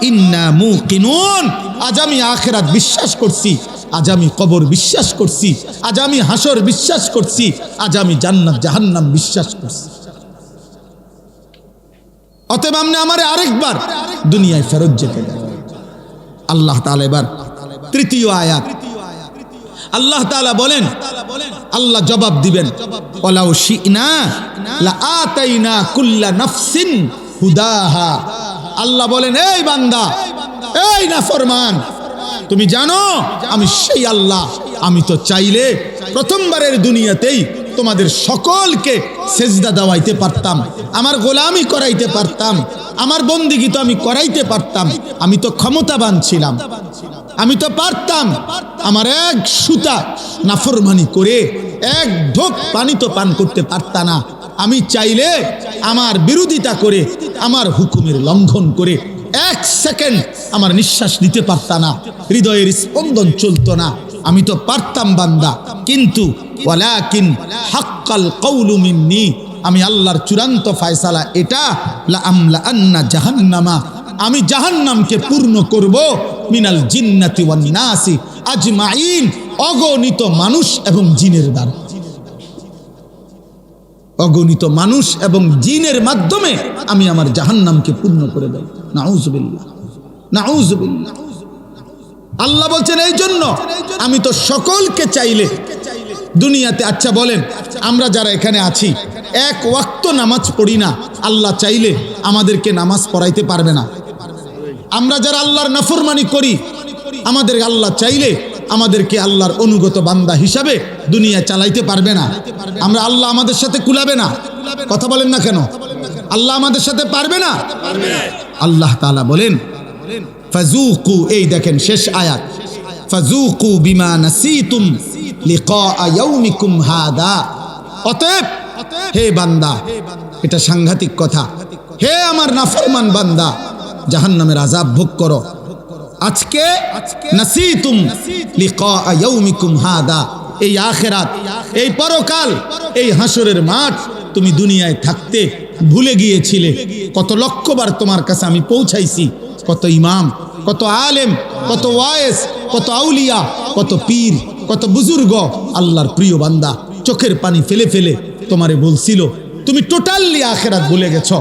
ইন্না মুকিনুন, আজ আমি আখিরাত বিশ্বাস করছি, আজ আমি কবর বিশ্বাস করছি, আজ আমি হাসর বিশ্বাস করছি, আজ আমি জান্নাত জাহান্নাম বিশ্বাস করছি। অতএব আপনি আমারে আরেকবার দুনিয়ায় ফেরত যেতে দেন। আল্লাহ তাআলা এবার তৃতীয় আয়াত আল্লাহ তাআলা বলেন, আল্লাহ জবাব দিবেন ওয়ালাউ শি'না লা আতাইনা কুল্লা নাফসিন হুদাহা। আল্লাহ বলেন এই বান্দা, এই নাফরমান, তুমি জানো আমি সেই আল্লাহ, আমি তো চাইলে প্রথমবারের দুনিয়াতেই তোমাদের সকলকে সেজদা দেওয়াইতে পারতাম, আমার গোলামি করাইতে পারতাম, আমার বন্দিগি তো আমি করাইতে পারতাম, আমি তো ক্ষমতাবান ছিলাম, আমি তো পারতাম, আমার এক সুতা নাফরমানি করে এক ঢোক পানি তো পান করতে পারতা না, আমি চাইলে আমার বিরোধিতা করে আমার হুকুমের লঙ্ঘন করে এক সেকেন্ড আমার নিঃশ্বাস নিতে পারতা না, হৃদয়ের স্পন্দন চলতো না, আমি তো পারতাম বান্দা, কিন্তু ওয়ালাকিন হাক্কাল কওলু মিন্নি, আমি আল্লাহর চূড়ান্ত ফয়সালা এটা, লা আমলা আন্না জাহান্নামা, আমি জাহান্নামকে পূর্ণ করব, মিনাল জিন্নাতি ওয়ান নাসি আজমাইন, অগণিত মানুষ এবং জিনের দ্বারা, অগণিত মানুষ এবং জিনের মাধ্যমে আমি আমার জাহান্নামকে পূর্ণ করে দেব। নাউযুবিল্লাহ, নাউযুবিল্লাহ। আল্লাহ বলছেন এই জন্য আমি তো সকলকে চাইলে দুনিয়াতে, আচ্ছা বলেন আমরা যারা এখানে আছি এক ওয়াক্ত নামাজ পড়ি না, আল্লাহ চাইলে আমাদেরকে নামাজ পড়াইতে পারবে না? আমরা যারা আল্লাহর নাফরমানি করি, আমাদের আল্লাহ চাইলে আমাদেরকে আল্লাহর অনুগত বান্দা হিসাবে দুনিয়া চালাইতে পারবে না? আমরা আল্লাহ আমাদের সাথে কুলাবে না? কথা বলেন না কেন? আল্লাহ আমাদের সাথে পারবে না? আল্লাহ তাআলা বলেন ফাযুকু, এই দেখেন শেষ আয়াত, ফাযুকু বিমা নাসিতুম লিকা ইয়াউমিকুম হাদা। অতএব হে বান্দা, এটা সাংঘাতিক কথা, হে আমার নাফরমান বান্দা, জাহান্নামের আযাব ভোগ করো আজকে, নাসিতুম লিকা ইয়াউমিকুম হাদা, এই আখিরাত, এই পরকাল, এই হাসরের মাঠ তুমি দুনিয়ায় থাকতে ভুলে গিয়েছিলে। কত লক্ষবার তোমার কাছে আমি পৌঁছাইছি, কত ইমাম, কত আলেম, কত ওয়াইস, কত আউলিয়া, কত পীর, কত বুজুর্গ, আল্লাহর প্রিয় বান্দা চোখের পানি ফেলে ফেলে তোমারে বলছিল, তুমি টোটালি আখিরাত ভুলে গেছো,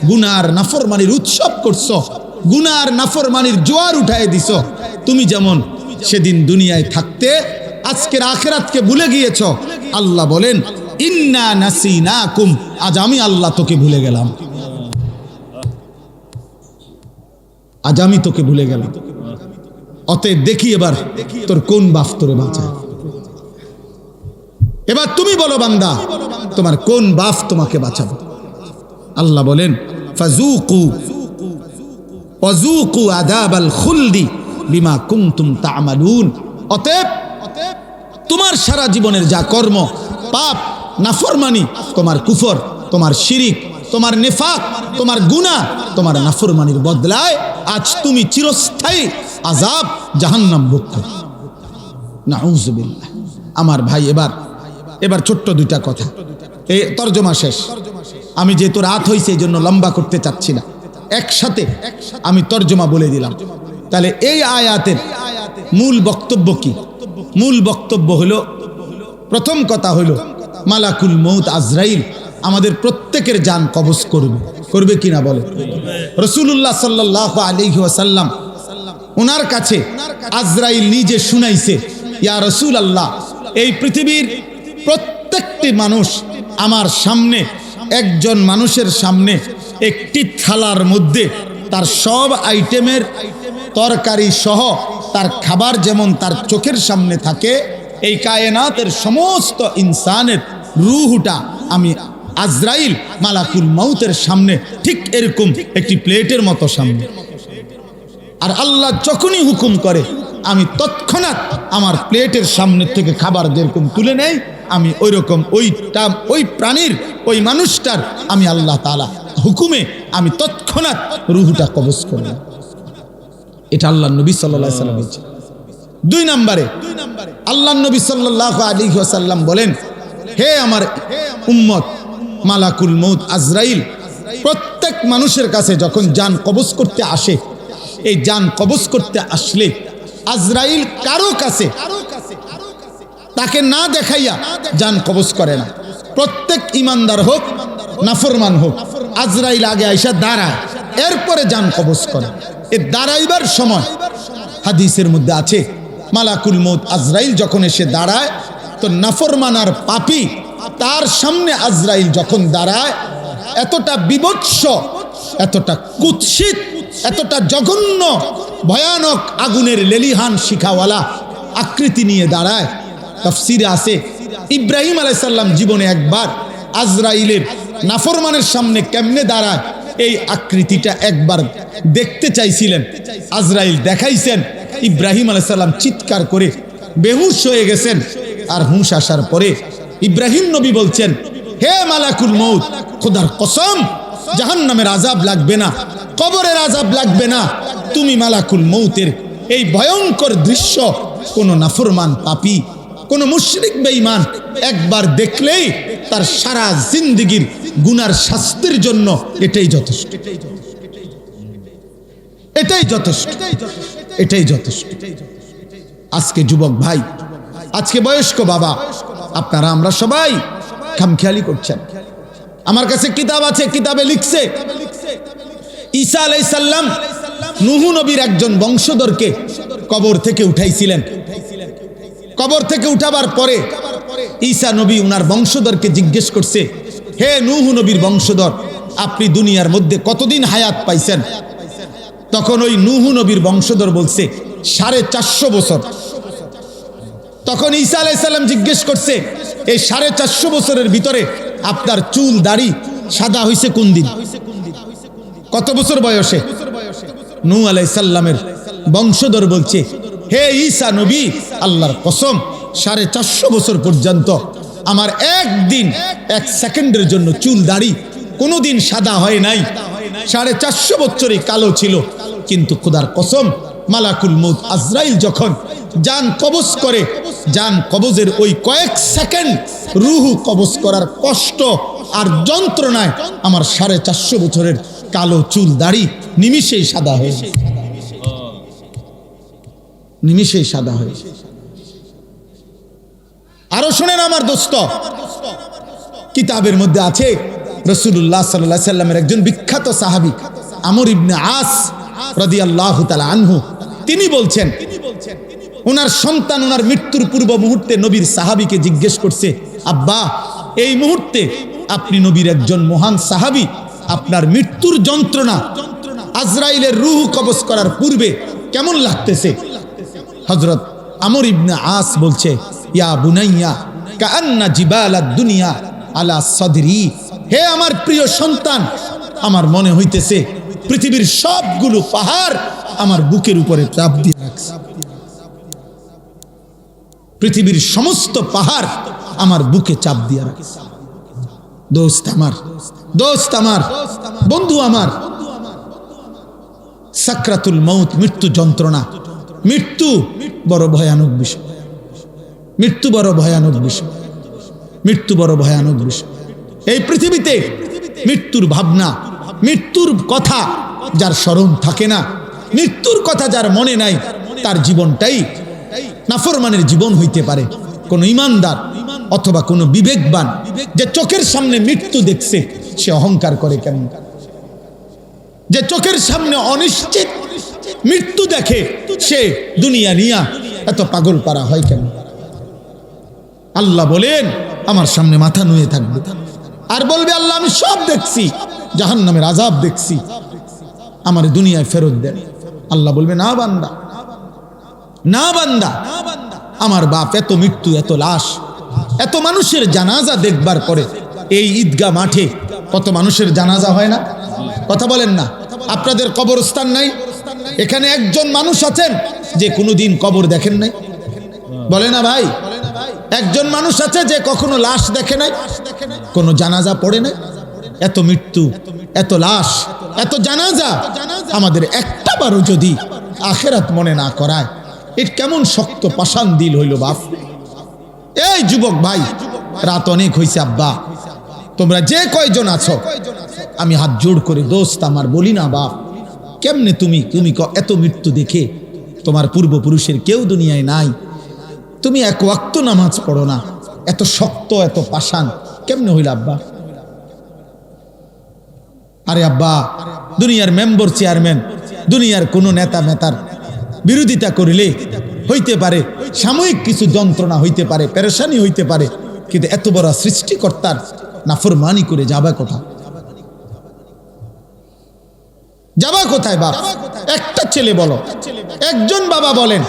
গুনার নাফরমানির উৎসব করছো, গুনার নাফরমানির জোয়ার উঠায় দিছো। তুমি যেমন সেদিন দুনিয়ায় থাকতে আজকের আখিরাতকে ভুলে গিয়েছো। আল্লাহ বলেন ইন্না নাসিনাকুম, আজ আমি আল্লাহ তোকে ভুলে গেলাম, আজ আমি তোকে ভুলে গেলাম। অতএব দেখি এবার তোর কোন বাপ তোরে বাঁচায়। এবার তুমি বলো বান্দা, তোমার কোন বাপ তোমাকে বাঁচাবে? আল্লাহ বলেন ফাযুকু ওয়াযুকু আযাবাল খুলদি বিমা কুনতুম তা'মালুন। অতএব তোমার সারা জীবনের যা কর্ম, পাপ, নাফরমানি, তোমার কুফর, তোমার শিরিক, তোমার নেফাক, তোমার গুনাহ, তোমার নাফরমানির বদলায় আজ তুমি চিরস্থায়ী আযাব জাহান্নাম ভোগ করো। নাউযুবিল্লাহ। আমার ভাই, এবার ছোট্ট দুইটা কথা, এই তরজমা শেষ। আমি যেহেতু রাত হয়েছে এই জন্য লম্বা করতে চাচ্ছি না, একসাথে আমি তরজমা বলে দিলাম। তাহলে এই আয়াতের মূল বক্তব্য কি? মূল বক্তব্য হলো, প্রথম কথা হলো মালাকুল মউত আজরাইল আমাদের প্রত্যেকের জান কবজ করবে কিনা বলে। রাসূলুল্লাহ সাল্লাল্লাহু আলাইহি ওয়াসাল্লাম ওনার কাছে আজরাইল নিজে শুনাইছে, ইয়া রাসূলুল্লাহ, এই পৃথিবীর প্রত্যেকটি মানুষ আমার সামনে, একজন মানুষের সামনে একটি থালার মধ্যে তার সব আইটেমের তরকারি সহ তার খাবার যেমন তার চোখের সামনে থাকে, এই কায়নাতের সমস্ত ইনসানের রূহটা আমি আজরাইল মালাকুল মউতের সামনে ঠিক এরকম একটি প্লেটের মতো সামনে। আর আল্লাহ যখনই হুকুম করে আমি তৎক্ষণাৎ আমার প্লেটের সামনে থেকে খাবার যেরকম তুলে নেই, আমি ওইরকম ওই প্রাণীর, ওই মানুষটার আমি আল্লাহ তাআলা হুকুমে আমি তৎক্ষণাৎ রূহটা কবজ করব। এটা আল্লাহ নবী সাল্লাল্লাহু আলাইহি ওয়াসাল্লাম বলেছেন। দুই নম্বরে আল্লাহ নবী সাল্লাল্লাহু আলাইহি ওয়াসাল্লাম বলেন, হে আমার উম্মত, মালাকুল মউত আজরাইল প্রত্যেক মানুষের কাছে যখন জান কবজ করতে আসে, এই জান কবজ করতে আসলে আজরাইল কারো কাছে তাকে না দেখাইয়া জান কবজ করে না। প্রত্যেক ইমানদার হোক নাফরমান হোক, আজরাইল আগে আইসা দাঁড়ায়, এরপরে জান কবজ করে। এ দাঁড়াইবার সময় হাদিসের মধ্যে আছে, মালাকুল মউত আজরাইল যখন এসে দাঁড়ায়, তো নাফরমান আর পাপী তার সামনে আজরাইল যখন দাঁড়ায়, এতটা বিভৎস, এতটা কুৎসিত, এতটা জঘন্য, ভয়ানক আগুনের লেলিহান শিখাওয়ালা আকৃতি নিয়ে দাঁড়ায়। তাফসীরে আছে, ইব্রাহিম আলাইহিস সালাম জীবনে একবার আজরাইলের নাফরমানের সামনে কেমনে দাঁড়ায় এই আকৃতিটা একবার দেখতে চাইছিলেন। আজরাইল দেখাইছেন, ইব্রাহিম আলাইহিস সালাম চিৎকার করে বেহুশ হয়ে গেছেন। আর হুঁশ আসার পরে ইব্রাহিম নবী বলছেন, হে মালাকুল মউত, খোদার কসম, জাহান্নামের আযাব লাগবে না, কবরের আযাব লাগবে না। তুমি মালাকুল মউতের এই ভয়ঙ্কর দৃশ্য কোন নাফরমান পাপী, কোন মুশরিক বেঈমান একবার দেখলেই তার সারা জিন্দেগীর গুনার শাস্তির জন্য এটাই যথেষ্ট, এটাই যথেষ্ট, এটাই যথেষ্ট। আজকে যুবক ভাই, আজকে বয়স্ক বাবা, আপনারা আমরা সবাই খামখেয়ালি করছেন। আমার কাছে কিতাব আছে, কিতাবে লিখছে ঈসা আলাইহিস সালাম নূহ নবীর একজন বংশধরকে কবর থেকে উঠাইছিলেন। কবর থেকে উঠাবার পরে ঈসা নবী উনার বংশধরকে জিজ্ঞেস করছে, হে নূহ নবীর বংশধর, আপনি দুনিয়ার মধ্যে কতদিন হায়াত পাইছেন? তখন ওই নূহ নবীর বংশধর বলছে 450 বছর। তখন ঈসা আলাইহিস সালাম জিজ্ঞেস করছে, এই 450 বছরের ভিতরে আপনার চুল দাড়ি সাদা হইছে কোন দিন, কত বছর বয়সে? নূহ আলাইহিস সালামের বংশধর বলছে, হে ঈসা নবী, আল্লাহর কসম 450 বছর পর্যন্ত আমার একদিন, এক সেকেন্ডের জন্য চুল দাড়ি কোনোদিন সাদা হয় নাই। 450 বছরই কালো ছিল। কিন্তু খোদার কসম, মালাকুল মউত আজরাইল যখন জান কবজ করে, জান কবজের ওই কয়েক সেকেন্ড রূহ কবজ করার কষ্ট আর যন্ত্রণায় আমার 450 বছরের কালো চুল দাড়ি নিমিষেই সাদা হয়ে, নিমিষেই সাদা হয়ে। আরো শুনেন আমার দোস্ত, কিতাবের মধ্যে আছে রাসূলুল্লাহ সাল্লাল্লাহু আলাইহি সাল্লামের একজন বিখ্যাত সাহাবী আমর ইবনে আস রাদিয়াল্লাহু তাআলা আনহু, তিনি বলছেন, ওনার সন্তান ওনার মৃত্যুর পূর্ব মুহূর্তে নবীর সাহাবীকে জিজ্ঞেস করছে, আব্বা, এই মুহূর্তে আপনি নবীর একজন মহান সাহাবী, আপনার মৃত্যুর যন্ত্রণা আজরাইলের রূহ কবজ করার পূর্বে কেমন লাগতেছে? হযরত আমর ইবনে আস বলছে, ইয়া বুনাইয়া কাআন্না জিবালাদ দুনিয়া আলা সাদরি, হে আমার প্রিয় সন্তান, আমার মনে হইতেছে পৃথিবীর সবগুলো পাহাড় আমার বুকের উপরে চাপ দিয়ে রাখছে। পৃথিবীর সমস্ত পাহাড় আমার বুকে চাপ দিয়ে রাখছে। দোস্ত আমার, দোস্ত আমার, বন্ধু আমার, সাকরাতুল মউত, মৃত্যু যন্ত্রণা, মৃত্যু বড় ভয়ানক বিষয়, মৃত্যু বড় ভয়ানক বিষয়, মৃত্যু বড় ভয়ানক বিষয়। এই পৃথিবীতে মৃত্যুর ভাবনা, মৃত্যুর কথা যার স্মরণ থাকে না, মৃত্যুর কথা যার মনে নাই, তার জীবনটাই নাফরমানের জীবন হইতে পারে। কোন ইমানদার অথবা কোন বিবেকবান যে চোখের সামনে মৃত্যু দেখছে, সে অহংকার করে কেমন? যে চোখের সামনে অনিশ্চিত মৃত্যু দেখে, সে দুনিয়া নিয়া এত পাগল পারা হয় কেন? আল্লাহ বলেন আমার সামনে মাথা নুয়ে থাকবে আর বলবে আল্লাহ আমি সব দেখছি, জাহান্নামের আযাব দেখছি, আমার দুনিয়ায় ফেরত দেন। আল্লাহ বলবে না বান্দা, না বান্দা, আমার বাপ এত মৃত্যু, এত লাশ, এত মানুষের জানাজা দেখবার পরে এই ঈদগাহ মাঠে কত মানুষের জানাজা হয় না? কথা বলেন না? আপনাদের কবরস্থান নাই? এখানে একজন মানুষ আছেন যে কোনোদিন কবর দেখেন নাই? বলে না ভাই? একজন মানুষ আছে যে কখনো লাশ দেখে নাই, কোনো জানাজা পড়ে নাই? এত মৃত্যু, এত লাশ, এত জানাজা, আমাদের একটা বারও যদি আখিরাত মনে না করায়, এর কেমন শক্ত পাষাণ দিল হইল বাপ। এই যুবক ভাই, রাত অনেক হয়েছে আব্বা, তোমরা যে কয়জন আছো আমি হাত জোড় করে দোস্ত আমার বলি না বাপ, কেমনে তুমি এত মৃত্যু দেখে, তোমার পূর্বপুরুষের কেউ দুনিয়ায় নাই, তুমি এক ওয়াক্ত নামাজ পড়ো না, এত শক্ত, এত পাষাণ কেমনে হইল আব্বা? আরে আব্বা, দুনিয়ার মেম্বার, চেয়ারম্যান, দুনিয়ার কোন নেতা মেতার বিরোধিতা করিলে হইতে পারে সাময়িক কিছু যন্ত্রণা হইতে পারে, পেরেশানি হইতে পারে, কিন্তু এত বড় সৃষ্টিকর্তার নাফরমানি করে যাবা কোথায়? যাবা কোথায় বাপ? একটা ছেলে বলো, একজন বাবা বলেন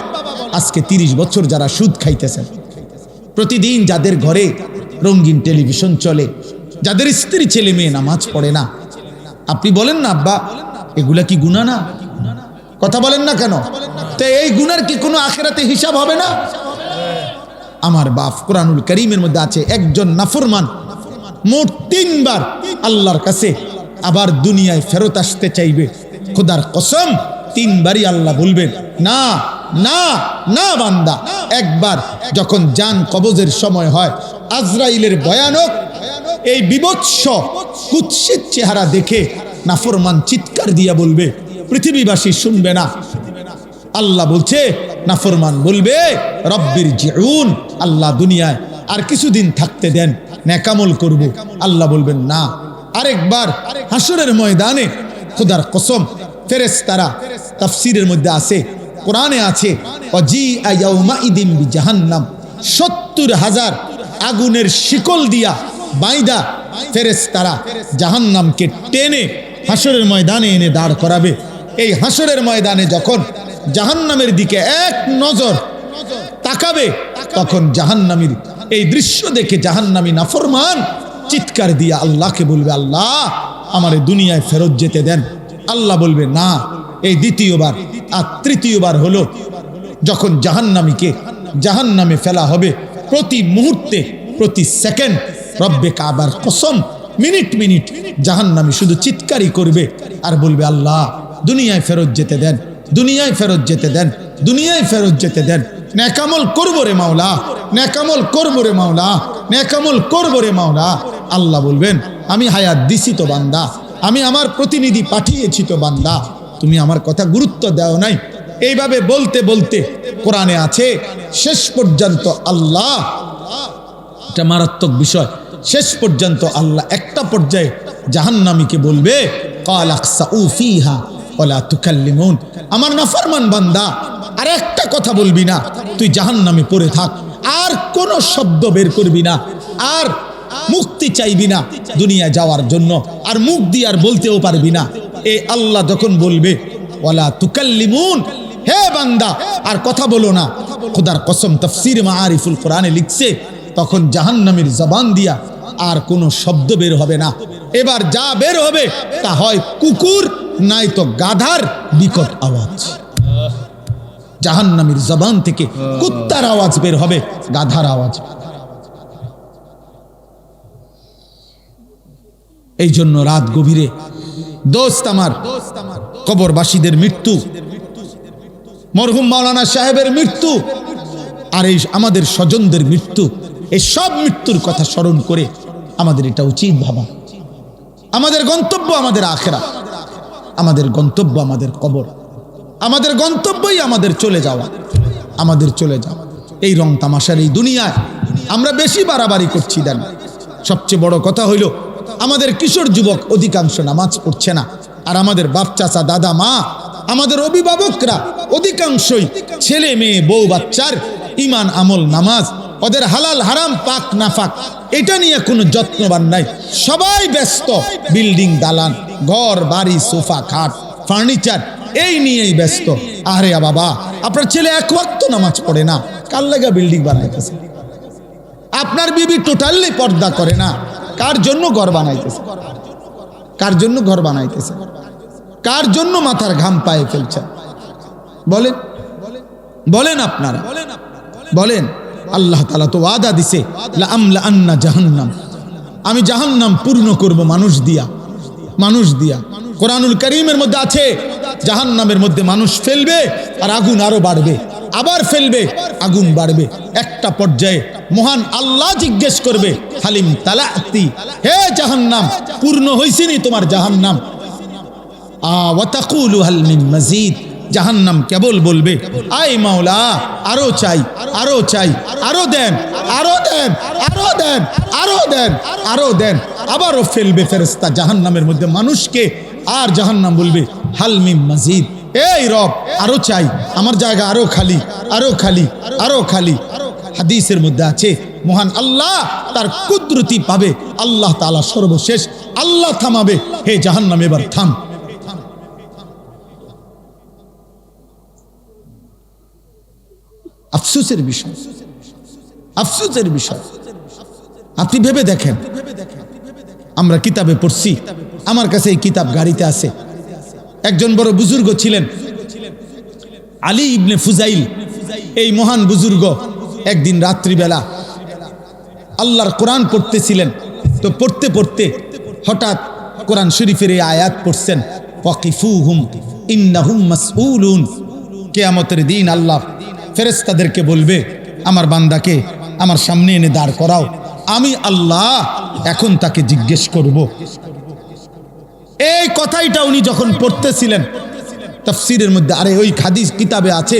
আজকে 30 বছর যারা সুদ খাইতেছেন, প্রতিদিন যাদের ঘরে রঙিন টেলিভিশন চলে, যাদের স্ত্রী ছেলে মেয়ে নামাজ পড়ে না, আপনি বলেন না আব্বা এগুলা কি গুনাহ না? কথা বলেন না কেন? তো এই গুনার কি কোনো আখিরাতে হিসাব হবে না? আমার বাপ, কোরআনুল কারীমের মধ্যে আছে একজন নাফরমান মোট 3 বার আল্লাহর কাছে আবার দুনিয়ায় ফেরত আসতে চাইবে। খোদার কসম 3 বারই আল্লাহ বলবেন না না না বান্দা। একবার যখন জান কবজের সময় হয়, আজরাইলের ভয়ানক এই বিভৎস কুৎসিত চেহারা দেখে নাফরমান চিৎকার দিয়া বলবে, পৃথিবীবাসী শুনবে না। আল্লাহ বলছে, নাফরমান বলবে রব্বির জিউন, আল্লাহ দুনিয়ায় আর কিছুদিন থাকতে দেন, নেকামল করব। আল্লাহ বলবেন না। আরেকবার হাসরের ময়দানে খোদার কসম ফেরেশতারা, তাফসীরের মধ্যে আছে, কোরআনে আছে, ওয়াজিআ ইয়াউমাইদিন বিজাহান্নাম, 70,000 আগুনের শিকল দিয়া বাইদা ফেরেশতারা জাহান্নামকে টেনে হাসরের ময়দানে এনে দাঁড় করাবে। এই হাসরের ময়দানে যখন জাহান্নামের দিকে এক নজর তাকাবে, তখন জাহান্নামীর এই দৃশ্য দেখে জাহান্নামী নাফরমান চিৎকার দিয়া আল্লাহকে বলবে, আল্লাহ আমারে দুনিয়ায় ফেরত যেতে দেন। আল্লাহ বলবে না। এই দ্বিতীয়বার। আর তৃতীয়বার হলো যখন জাহান্নামীকে জাহান্নামে ফেলা হবে, প্রতি মুহূর্তে, প্রতি সেকেন্ড, রব্বে কাবার কসম, মিনিট মিনিট জাহান্নামী শুধু চিৎকারই করবে আর বলবে, আল্লাহ দুনিয়ায় ফেরত যেতে দেন, দুনিয়ায় ফেরত যেতে দেন, দুনিয়ায় ফেরত যেতে দেন। নেকামল করবো রে মাওলা, নেকামল করবো রে মাওলা, নেকামল করবো রে মাওলা। আল্লাহ বলবেন, আমি হায়াত দিছি তো বান্দা, আমি আমার প্রতিনিধি পাঠিয়েছি তো বান্দা, তুমি আমার কথা গুরুত্ব দাও নাই। এইভাবে বলতে বলতে কোরআনে আছে শেষ পর্যন্ত আল্লাহ, এটা মারাত্মক বিষয়, শেষ পর্যন্ত আল্লাহ একটা পর্যায়ে জাহান্নামীকে বলবে, ক্বাল আখসাউ ফীহা ওয়ালা তুকাল্লিমুন, আমার নাফরমান বান্দা আর একটা কথা বলবি না, তুই জাহান্নামে পড়ে থাক, আর কোনো শব্দ বের করবি না, আর মুক্তি চাইবি না দুনিয়া যাওয়ার জন্য, আর মুখ দিয়ে আর বলতেও পারবি না। এই আল্লাহ যখন বলবে ওয়ালা তুকাল্লিমুন, হে বান্দা আর কথা বলো না, খোদার কসম তাফসীর মাআরিফুল কোরআনে লিখছে, তখন জাহান্নামীর জবান দিয়া আর কোনো শব্দ বের হবে না। এবার যা বের হবে তা হয় কুকুর নাই তো গাধার বিকট আওয়াজ। জাহান্নামীর জবান থেকে কুত্তার আওয়াজ বের হবে, গাধার আওয়াজ। এই জন্য রাত গভীরে দোস্ত আমার, কবরবাসীদের মৃত্যু, মরহুম মাওলানা সাহেবের মৃত্যু, আর এই আমাদের স্বজনদের মৃত্যু, এই সব মৃত্যুর কথা স্মরণ করে আমাদের এটা উচিত ভাবা। আমাদের গন্তব্য আমাদের আখিরাত, আমাদের গন্তব্য আমাদের কবর, আমাদের গন্তব্যই আমাদের চলে যাওয়া, আমাদের চলে যাওয়া। এই রং তামাশার এই দুনিয়ায় আমরা বেশি বাড়াবাড়ি করছি। দেন সবচেয়ে বড় কথা হইল আমাদের কিশোর যুবক অধিকাংশ নামাজ পড়ছে না, আর আমাদের বাপ চাচা দাদা মা, আমাদের অভিভাবকরা অধিকাংশই ছেলে মেয়ে বউ বাচ্চার ইমান আমল নামাজ, ওদের হালাল হারাম পাক নাফাক এটা নিয়ে কোনো যত্নবান নাই। সবাই ব্যস্ত বিল্ডিং দালান ঘর বাড়ি সোফা খাট ফার্নিচার এই নিয়েই ব্যস্ত। আরে বাবা, আপনার ছেলে এক ওয়াক্ত নামাজ পড়ে না, কার লাগা বিল্ডিং বানাইতেছে? আপনার বিবি টোটালি পর্দা করে না, কার জন্য ঘর বানাইতেছে? কার জন্য ঘর বানাইতেছে? কার জন্য মাথার ঘাম পায়ে ফেলছে? বলেন বলেন, আপনারা বলেন। আল্লাহ তাআলা তো ওয়াদা দিছে, লা আমলা আন্না জাহান্নাম, আমি জাহান্নাম পূর্ণ করব মানুষ দিয়া, মানুষ দিয়া। কোরআনুল কারীমের মধ্যে আছে জাহান্নামের মধ্যে মানুষ ফেলবে আর আগুন আরো বাড়বে, আবার ফেলবে আগুন বাড়বে। একটা পর্যায়ে মহান আল্লাহ জিজ্ঞেস করবে, হালিম তালাতি, হে জাহান্নাম পূর্ণ হইছিনি তোমার জাহান্নাম? ওয়া তাকুলু হাল মিন মাজিদ, জাহান্নাম কেবল বলবে, আয় মাওলা আরো চাই, আরো চাই, আরো দেন, আরো দেন, আরো দেন, আরো দেন, আরো দেন। আবারও ফেলবে ফেরেশতা জাহান্নামের মধ্যে মানুষকে, আর জাহান্নাম বলবে হাল মিন মাজিদ, এই রব আরো চাই, আমার জায়গা আরো খালি, আরো খালি, আরো খালি। হাদিসের মধ্যে আছে মহান আল্লাহ তার কুদরতি পাবে, আল্লাহ তাআলা সর্বশেষ আল্লাহ থামাবে, হে জাহান্নাম এবার থাম। আফসোসের বিষয়, আফসোসের বিষয়। আপনি ভেবে দেখেন, আমরা কিতাবে পড়ছি, আমার কাছে এই কিতাব গাড়িতে আছে। একজন বড় বুজুর্গ ছিলেন আলী ইবনে ফুজাইল, এই মহান বুজুর্গ একদিন রাত্রিবেলা আল্লাহর কোরআন পড়তেছিলেন। তো পড়তে পড়তে হঠাৎ কোরআন শরীফের এই আয়াত পড়ছেন, ওয়াকিফুহুম ইন্নাহুম মাসউলুন। কিয়ামতের দিন আল্লাহ ফেরেশতাদেরকে বলবে, আমার বান্দাকে আমার সামনে এনে দাঁড় করাও, আমি আল্লাহ এখন তাকে জিজ্ঞেস করব। এই কথাইটা উনি যখন পড়তেছিলেন তাফসীরের মধ্যে, আরে ওই হাদিস কিতাবে আছে,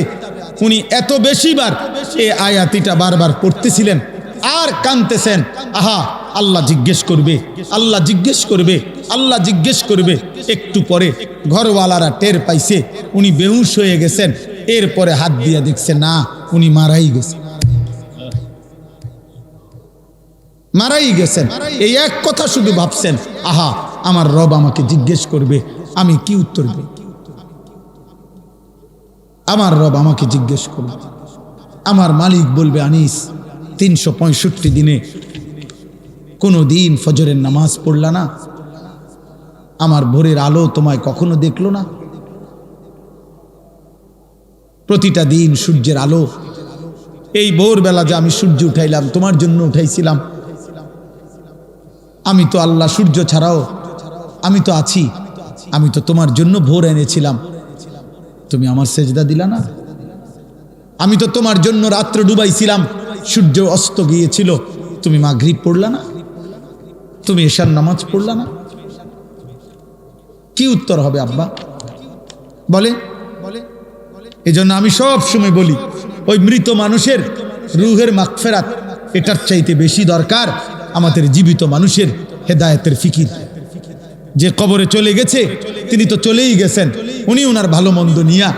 উনি এত বেশিবার এই আয়াতিটা বারবার পড়তেছিলেন আর কাঁদতেছেন, আহা আল্লাহ জিজ্ঞেস করবে, আল্লাহ জিজ্ঞেস করবে, আল্লাহ জিজ্ঞেস করবে। একটু পরে ঘরওয়ালারা টের পাইছে উনি বেহুশ হয়ে গেছেন। এরপরে হাত দিয়ে দেখছে না, উনি মারাই গেছেন, মারাই গেছেন। এই এক কথা শুধু ভাবছেন, আহা আমার রব আমাকে জিজ্ঞেস করবে, আমি কি উত্তর দেব? আমার রব আমাকে জিজ্ঞেস করবে, আমার মালিক বলবে, আনিস 365 দিনে কোনো দিন ফজরের নামাজ পড়লা না? আমার ভোরের আলো তোমায় কখনো দেখলো না? প্রতিটা দিন সূর্যের আলো, এই ভোরবেলা যে আমি সূর্য উঠাইলাম তোমার জন্য উঠাইছিলাম। আমি তো আল্লাহ, সূর্য ছাড়াও আমি তো আছি, আমি তো তোমার জন্য ভোর এনেছিলাম, তুমি আমার সেজদা দিলা না? আমি তো তোমার জন্য রাত্র ডুবাইছিলাম, সূর্য অস্ত গিয়েছিল, তুমি মাগরিব পড়লা না? তুমি এশার নামাজ পড়লা না? কি উত্তর হবে আব্বা বলে? এজন্য আমি সব সময় বলি, ওই মৃত মানুষের রুহের মাগফিরাত এটার চাইতে বেশি দরকার আমাদের জীবিত মানুষের হেদায়েতের ফিকির। যে কবরে চলে গেছে তিনি তো চলেই গেছেন, উনি ওনার ভালো মন্দ নিয়া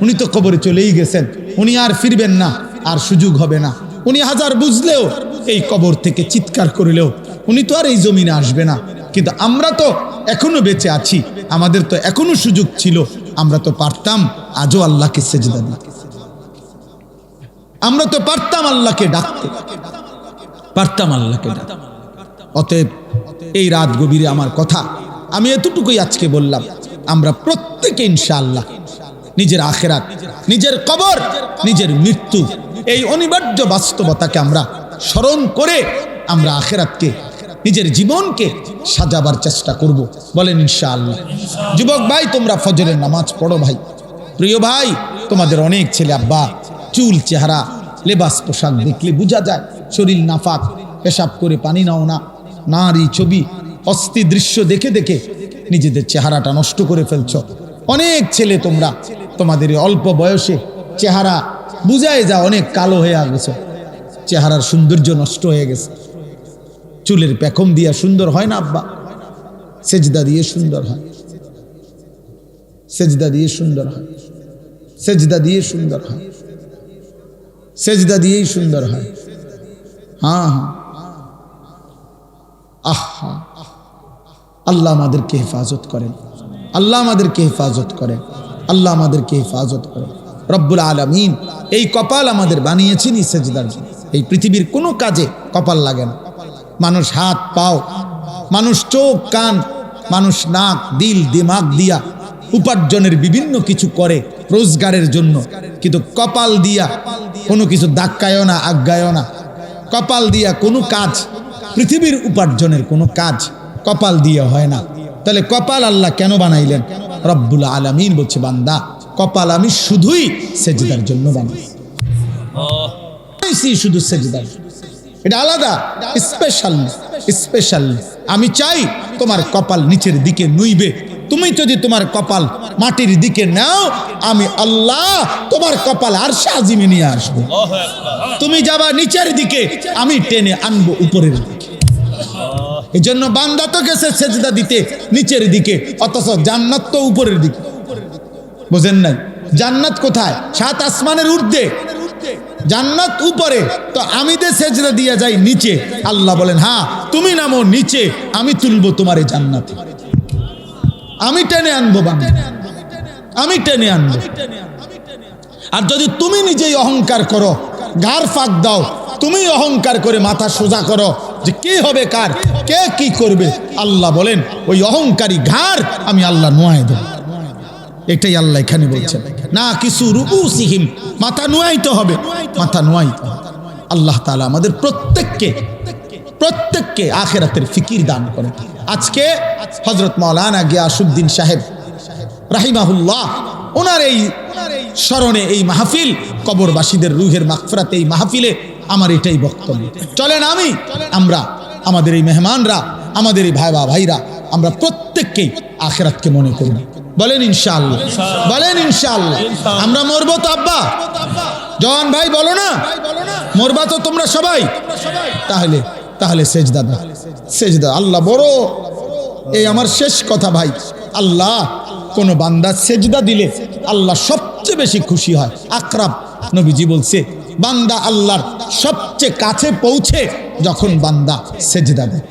উনি তো কবরে চলেই গেছেন, উনি আর ফিরবেন না, আর সুযোগ হবে না। উনি হাজার বুঝলেও এই কবর থেকে চিৎকার করলেও উনি তো আর এই জমিনে আসবে না। কিন্তু আমরা তো এখনো বেঁচে আছি, আমাদের তো এখনো সুযোগ ছিল, আমরা তো পারতাম আজও আল্লাহকে সেজদা দিতে, আমরা তো পারতাম আল্লাহকে ডাকতে, পারতাম আল্লাহকে ডাকতে। অতএব এই রাত গভীরে আমার কথা আমি এতটুকুই আজকে বললাম, আমরা প্রত্যেকে ইনশাআল্লাহ নিজের আখিরাত, নিজের কবর, নিজের মৃত্যু, এই অনিবার্য বাস্তবতাকে আমরা স্মরণ করে আমরা আখিরাতকে, নিজের জীবনকে সাজাবার চেষ্টা করব। বলেন ইনশাআল্লাহ। যুবক ভাই, তোমরা ফজরের নামাজ পড়ো ভাই। প্রিয় ভাই, তোমাদের অনেক ছেলে আব্বা, চুল, চেহারা, লেবাস, পোশাক দেখলে বোঝা যায় শরীর নাফাক, পেশাব করে পানি নাও না, নারী ছবি, অস্থি দৃশ্য দেখে দেখে নিজেদের চেহারাটা নষ্ট করে ফেলছ। অনেক ছেলে তোমরা তোমাদের অল্প বয়সে চেহারা বুঝায় যা অনেক কালো হয়ে গেছে, চেহারার সৌন্দর্য নষ্ট হয়ে গেছে। চুলের পেখম দিয়া সুন্দর হয় না আব্বা, সেজদা দিয়ে সুন্দর হয়, সেজদা দিয়ে সুন্দর হয়, সেজদা দিয়ে সুন্দর হয়, সেজদা দিয়েই সুন্দর হয়। হ্যাঁ হ্যাঁ, আহা, আল্লাহ আমাদেরকে হেফাজত করেন, আল্লাহ আমাদেরকে হেফাজত করেন, আল্লাহ আমাদেরকে হেফাজত করেন। রব্বুল আলামিন এই কপাল আমাদের বানিয়েছেনই সেজদার জন্য। এই পৃথিবীর কোনো কাজে কপাল লাগে না। মানুষ হাত পাও, মানুষ চোখ কান, মানুষ নাক দিল দিমাগ দিয়া উপার্জনের বিভিন্ন কিছু করে রোজগারের জন্য, কিন্তু কপাল দিয়া কোনো কিছু ধাক্কায়ও না, আজ্ঞায়ও না। কপাল দিয়া কোনো কাজ, পৃথিবীর উপার্জনের কোনো কাজ কপাল দিয়ে হয় না। তাহলে কপাল আল্লাহ কেন বানাইলেন? রব্বুল আলামিন বলছে, বান্দা কপাল আমি শুধুই সেজদার জন্য বানাইছি, শুধু সেজদার। এটা আলাদা, স্পেশাল। আমি চাই তোমার কপাল নিচের দিকে নুইবে। তুমি যদি তোমার কপাল মাটির দিকে নাও, আমি আল্লাহ তোমার কপাল আরশে আজিমে নিয়ে আসবো। তুমি যাবা নিচের দিকে, আমি টেনে আনবো উপরের দিকে। এই জন্য বান্দা তো গেছে সেজদা দিতে নিচের দিকে, অথচ জান্নাত তো উপরের দিকে। বুঝেন নাই? জান্নাত কোথায়? 7 আসমানের ঊর্ধ্বে, জান্নাত উপরে। তো আমি দে সেজদা দিয়া যাই নিচে। আল্লাহ বলেন, হ্যাঁ তুমি নামো নিচে, আমি তুলবো তোমার এই জান্নাতে, আমি টেনে আনবো বান্দা, আমি টেনে আনবো। আর যদি তুমি নিজেই অহংকার করো, ঘাড় ফাঁক দাও, তুমি অহংকার করে মাথা সোজা করো যে কি হবে কার, কে কি করবে, আল্লাহ বলেন ওই অহংকারী ঘাড় আমি আল্লাহ নোয়াই দেব। এটাই আল্লাহ এখানে বলছেন, না কিছু রুউসিহিম, মাথা নোয়াইতে হবে, মাথা নোয়াইতে হবে। আল্লাহ তাআলা আমাদের প্রত্যেককে আখিরাতের ফিকির দান করেন। আজকে হযরত মাওলানা গিয়াসউদ্দিন সাহেব রাহিমাহুল্লাহ, ওনার এই স্মরণে এই মাহফিল, কবরবাসীদের রুহের মাগফিরাতে এই মাহফিলে আমার এটাই বক্তব্য। চলেন আমরা আমাদের এই মেহমানরা, আমাদের এই ভাইরা, আমরা প্রত্যেককেই আখিরাতকে মনে করব। বলেন ইনশাআল্লাহ, বলেন ইনশাআল্লাহ। আমরা মরবো তো আব্বা, জওয়ান ভাই বলো না, মরবা তো তোমরা সবাই। তাহলে সেজদা দাও, সেজদা। আল্লাহ বড়। এই আমার শেষ কথা ভাই, আল্লাহ কোন বান্দা সেজদা দিলে আল্লাহ সবচেয়ে বেশি খুশি হয়। আকরাব নবীজি বলছে, বান্দা আল্লাহর সবচেয়ে কাছে পৌঁছে যখন বান্দা সেজদা দেয়।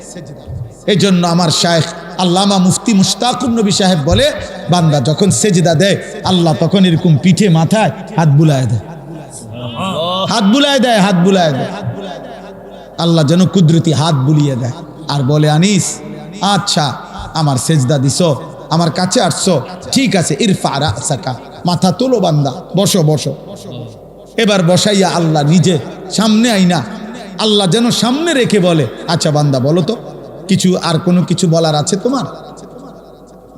এই জন্য আমার শায়েখ আল্লামা মুফতি মুশতাকুর নবী সাহেব বলে, বান্দা যখন সেজদা দেয় আল্লাহ তখন এরকম পিঠে মাথায় হাত বুলায় দেয়, হাত বুলায় দেয়, হাত বুলায় দেয়। আল্লাহ যেন কুদরতি হাত বুলিয়ে দেয় আর বলে, আনিস আচ্ছা আমার সেজদা দিছো, আমার কাছে আসছো, ঠিক আছে, ইরফা রাসাকা, মাথা তোলো বান্দা, বসো বসো। এবার বসাইয়া আল্লাহ নিজে সামনে আইনা আল্লাহ যেন সামনে রেখে বলে, আচ্ছা বান্দা বলো তো কিছু, আর কোনো কিছু বলার আছে তোমার?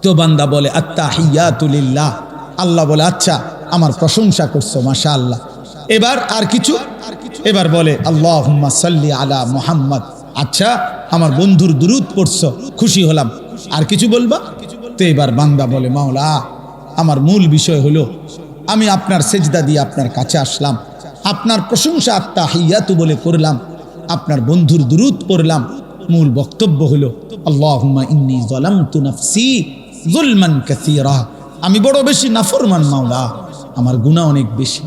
তো বান্দা বলে আত্তাহিয়াতু লিল্লাহ। আল্লাহ বলে, আচ্ছা আমার প্রশংসা করছো, মাশাআল্লাহ। এবার আর কিছু? এবার বলে আল্লাহুম্মা সাল্লি আলা মুহাম্মদ। আচ্ছা আমার বন্ধুর দুরূদ পড়ছো, খুশি হলাম। আর কিছু বলবা? তো এবার বান্দা বলে, মাওলা আমার মূল বিষয় হলো আমি আপনার সেজদা দিয়ে আপনার কাছে আসলাম, আপনার প্রশংসা আত্তাহিয়াতু বলে করলাম, আপনার বন্ধুর দুরূদ পড়লাম। মূল বক্তব্য হলো আল্লাহুম্মা ইন্নী যালামতু নাফসি যুলমান কাসীরা, আমি বড় বেশি নাফরমান মাওলা, আমার গুনাহ অনেক বেশি,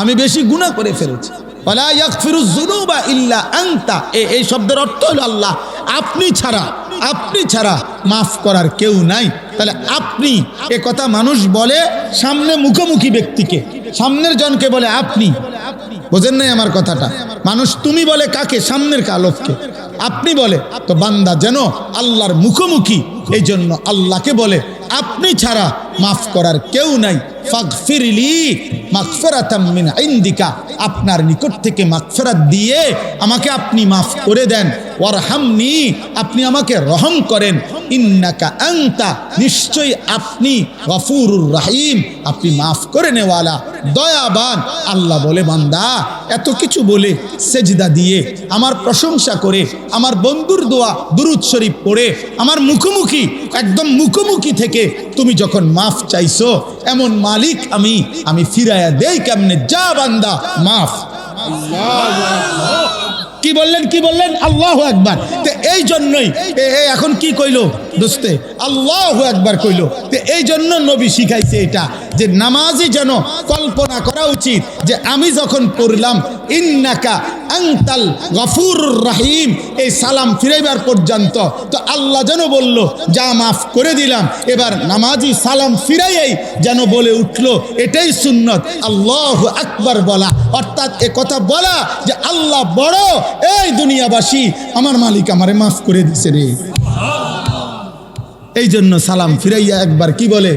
আমি বেশি গুনাহ করে ফেলেছি। ওয়ালা ইয়াগফিরুয যুনুবা ইল্লা আনতা, এই শব্দের অর্থ হলো আল্লাহ আপনি ছাড়া মাফ করার কেউ নাই। তাহলে আপনি, এ কথা মানুষ বলে সামনে মুখোমুখি ব্যক্তিকে, সামনের জনকে বলে আপনি। বোঝেন নাই আমার কথাটা? মানুষ তুমি বলে কাকে? সামনের লোককে আপনি বলে। তো বান্দা যেন আল্লাহর মুখোমুখি, এই জন্য আল্লাহকে বলে আপনি ছাড়া মাফ করার কেউ নাই। ফাগফিরলি মাগফিরাতাম মিন ইনদিকা, আপনার নিকট থেকে মাগফিরাত দিয়ে আমাকে আপনি মাফ করে দেন। ওয়ারহামনি, আপনি আমাকে রহম করেন। ইন্নাকা আনতা, নিশ্চয়ই আপনি গফুরুর রহিম, আপনি মাফ করে নেওয়ালা, দয়াবান। আল্লাহ বলে বান্দা এত কিছু বলে সেজদা দিয়ে আমার প্রশংসা করে আমার বন্ধুর দোয়া দুরূদ শরীফ পড়ে আমার মুখোমুখি একদম মুখোমুখি থেকে তুমি যখন মাফ চাইছো, এমন মালিক আমি ফিরাইয়া দেই কেমনে? যা বান্দা মাফ। কি বললেন? আল্লাহু আকবার। তো এই জন্যই এখন কি কইলো দোস্তে? আল্লাহু আকবার কইলো। তো এই জন্য নবী শিখাইছে এটা, যে নামাজি যেন কল্পনা করা উচিত যে আমি যখন পড়লাম ইন্নাকা আনতাল গফুরুর রহিম, এই সালাম ফিরাইবার পর্যন্ত, তো আল্লাহ যেন বলল যা মাফ করে দিলাম। এবার নামাজি সালাম ফিরাইয়াই যেন বলে উঠলো, এটাই সুন্নত, আল্লাহু আকবার বলা। অর্থাৎ এ কথা বলা যে আল্লাহ বড়, এই দুনিয়াবাসী আমার মালিক আমারে মাফ করে দিছে রে। এই জন্য সালাম ফিরাইয়া একবার কি বলে?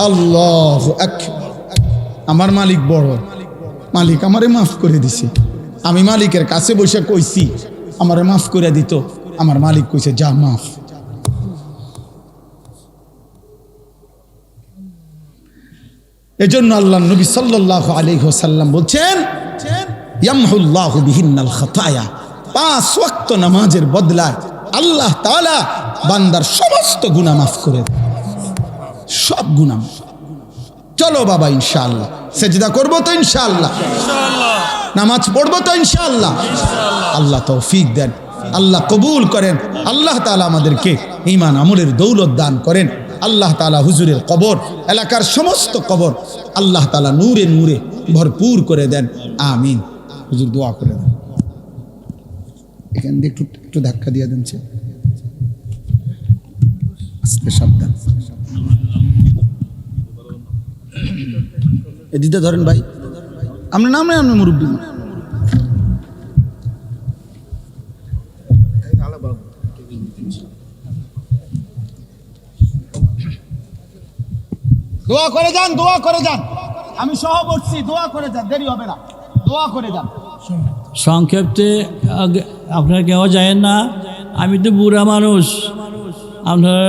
আল্লাহু আকবার, আমার মালিক বড়, মালিক আমারে মাফ করে দিছে। আমি মালিকের কাছে বসে কইছি আমারে মাফ করে দিত, আমার মালিক কইছে যা মাফ। এজন্য আল্লাহ নবী সাল্লাল্লাহু আলাইহি ওয়াসাল্লাম বলছেন ইয়ামহুল্লাহু বিহিন্নাল খাতায়া, 5 ওয়াক্ত নামাজের বদলায় আল্লাহ তাআলা বান্দার সমস্ত গুনাহ মাফ করে দেন, সব গুনাহ। চলো বাবা ইনশাআল্লাহ সেজদা করব তো ইনশাআল্লাহ, নামাজ পড়ব তো ইনশাআল্লাহ। আল্লাহ তৌফিক দেন, আল্লাহ কবুল করেন। আল্লাহ তাআলা আমাদেরকে ঈমান আমলের দৌলত দান করেন। আল্লাহ তাআলা হুজুরের কবর, এলাকার সমস্ত কবর আল্লাহ তাআলা নূরে নূরে ভরপুর করে দেন, আমিন। হুজুর দোয়া করে দেন। এখান দিয়ে একটু ধাক্কা দিয়ে দেন, আস্তে সাবধান। এদিকে ধরেন ভাই, আপনার নাম নেই, আপনার মুরব্বী দোয়া করে যান, দোয়া করে যান। আমি সহ বলছি, দোয়া করে যান, দেরি হবে না, দোয়া করে যান। সংক্ষেপে আপনারা কেউ যায় না, আমি তো বুড়া মানুষ, আপনারা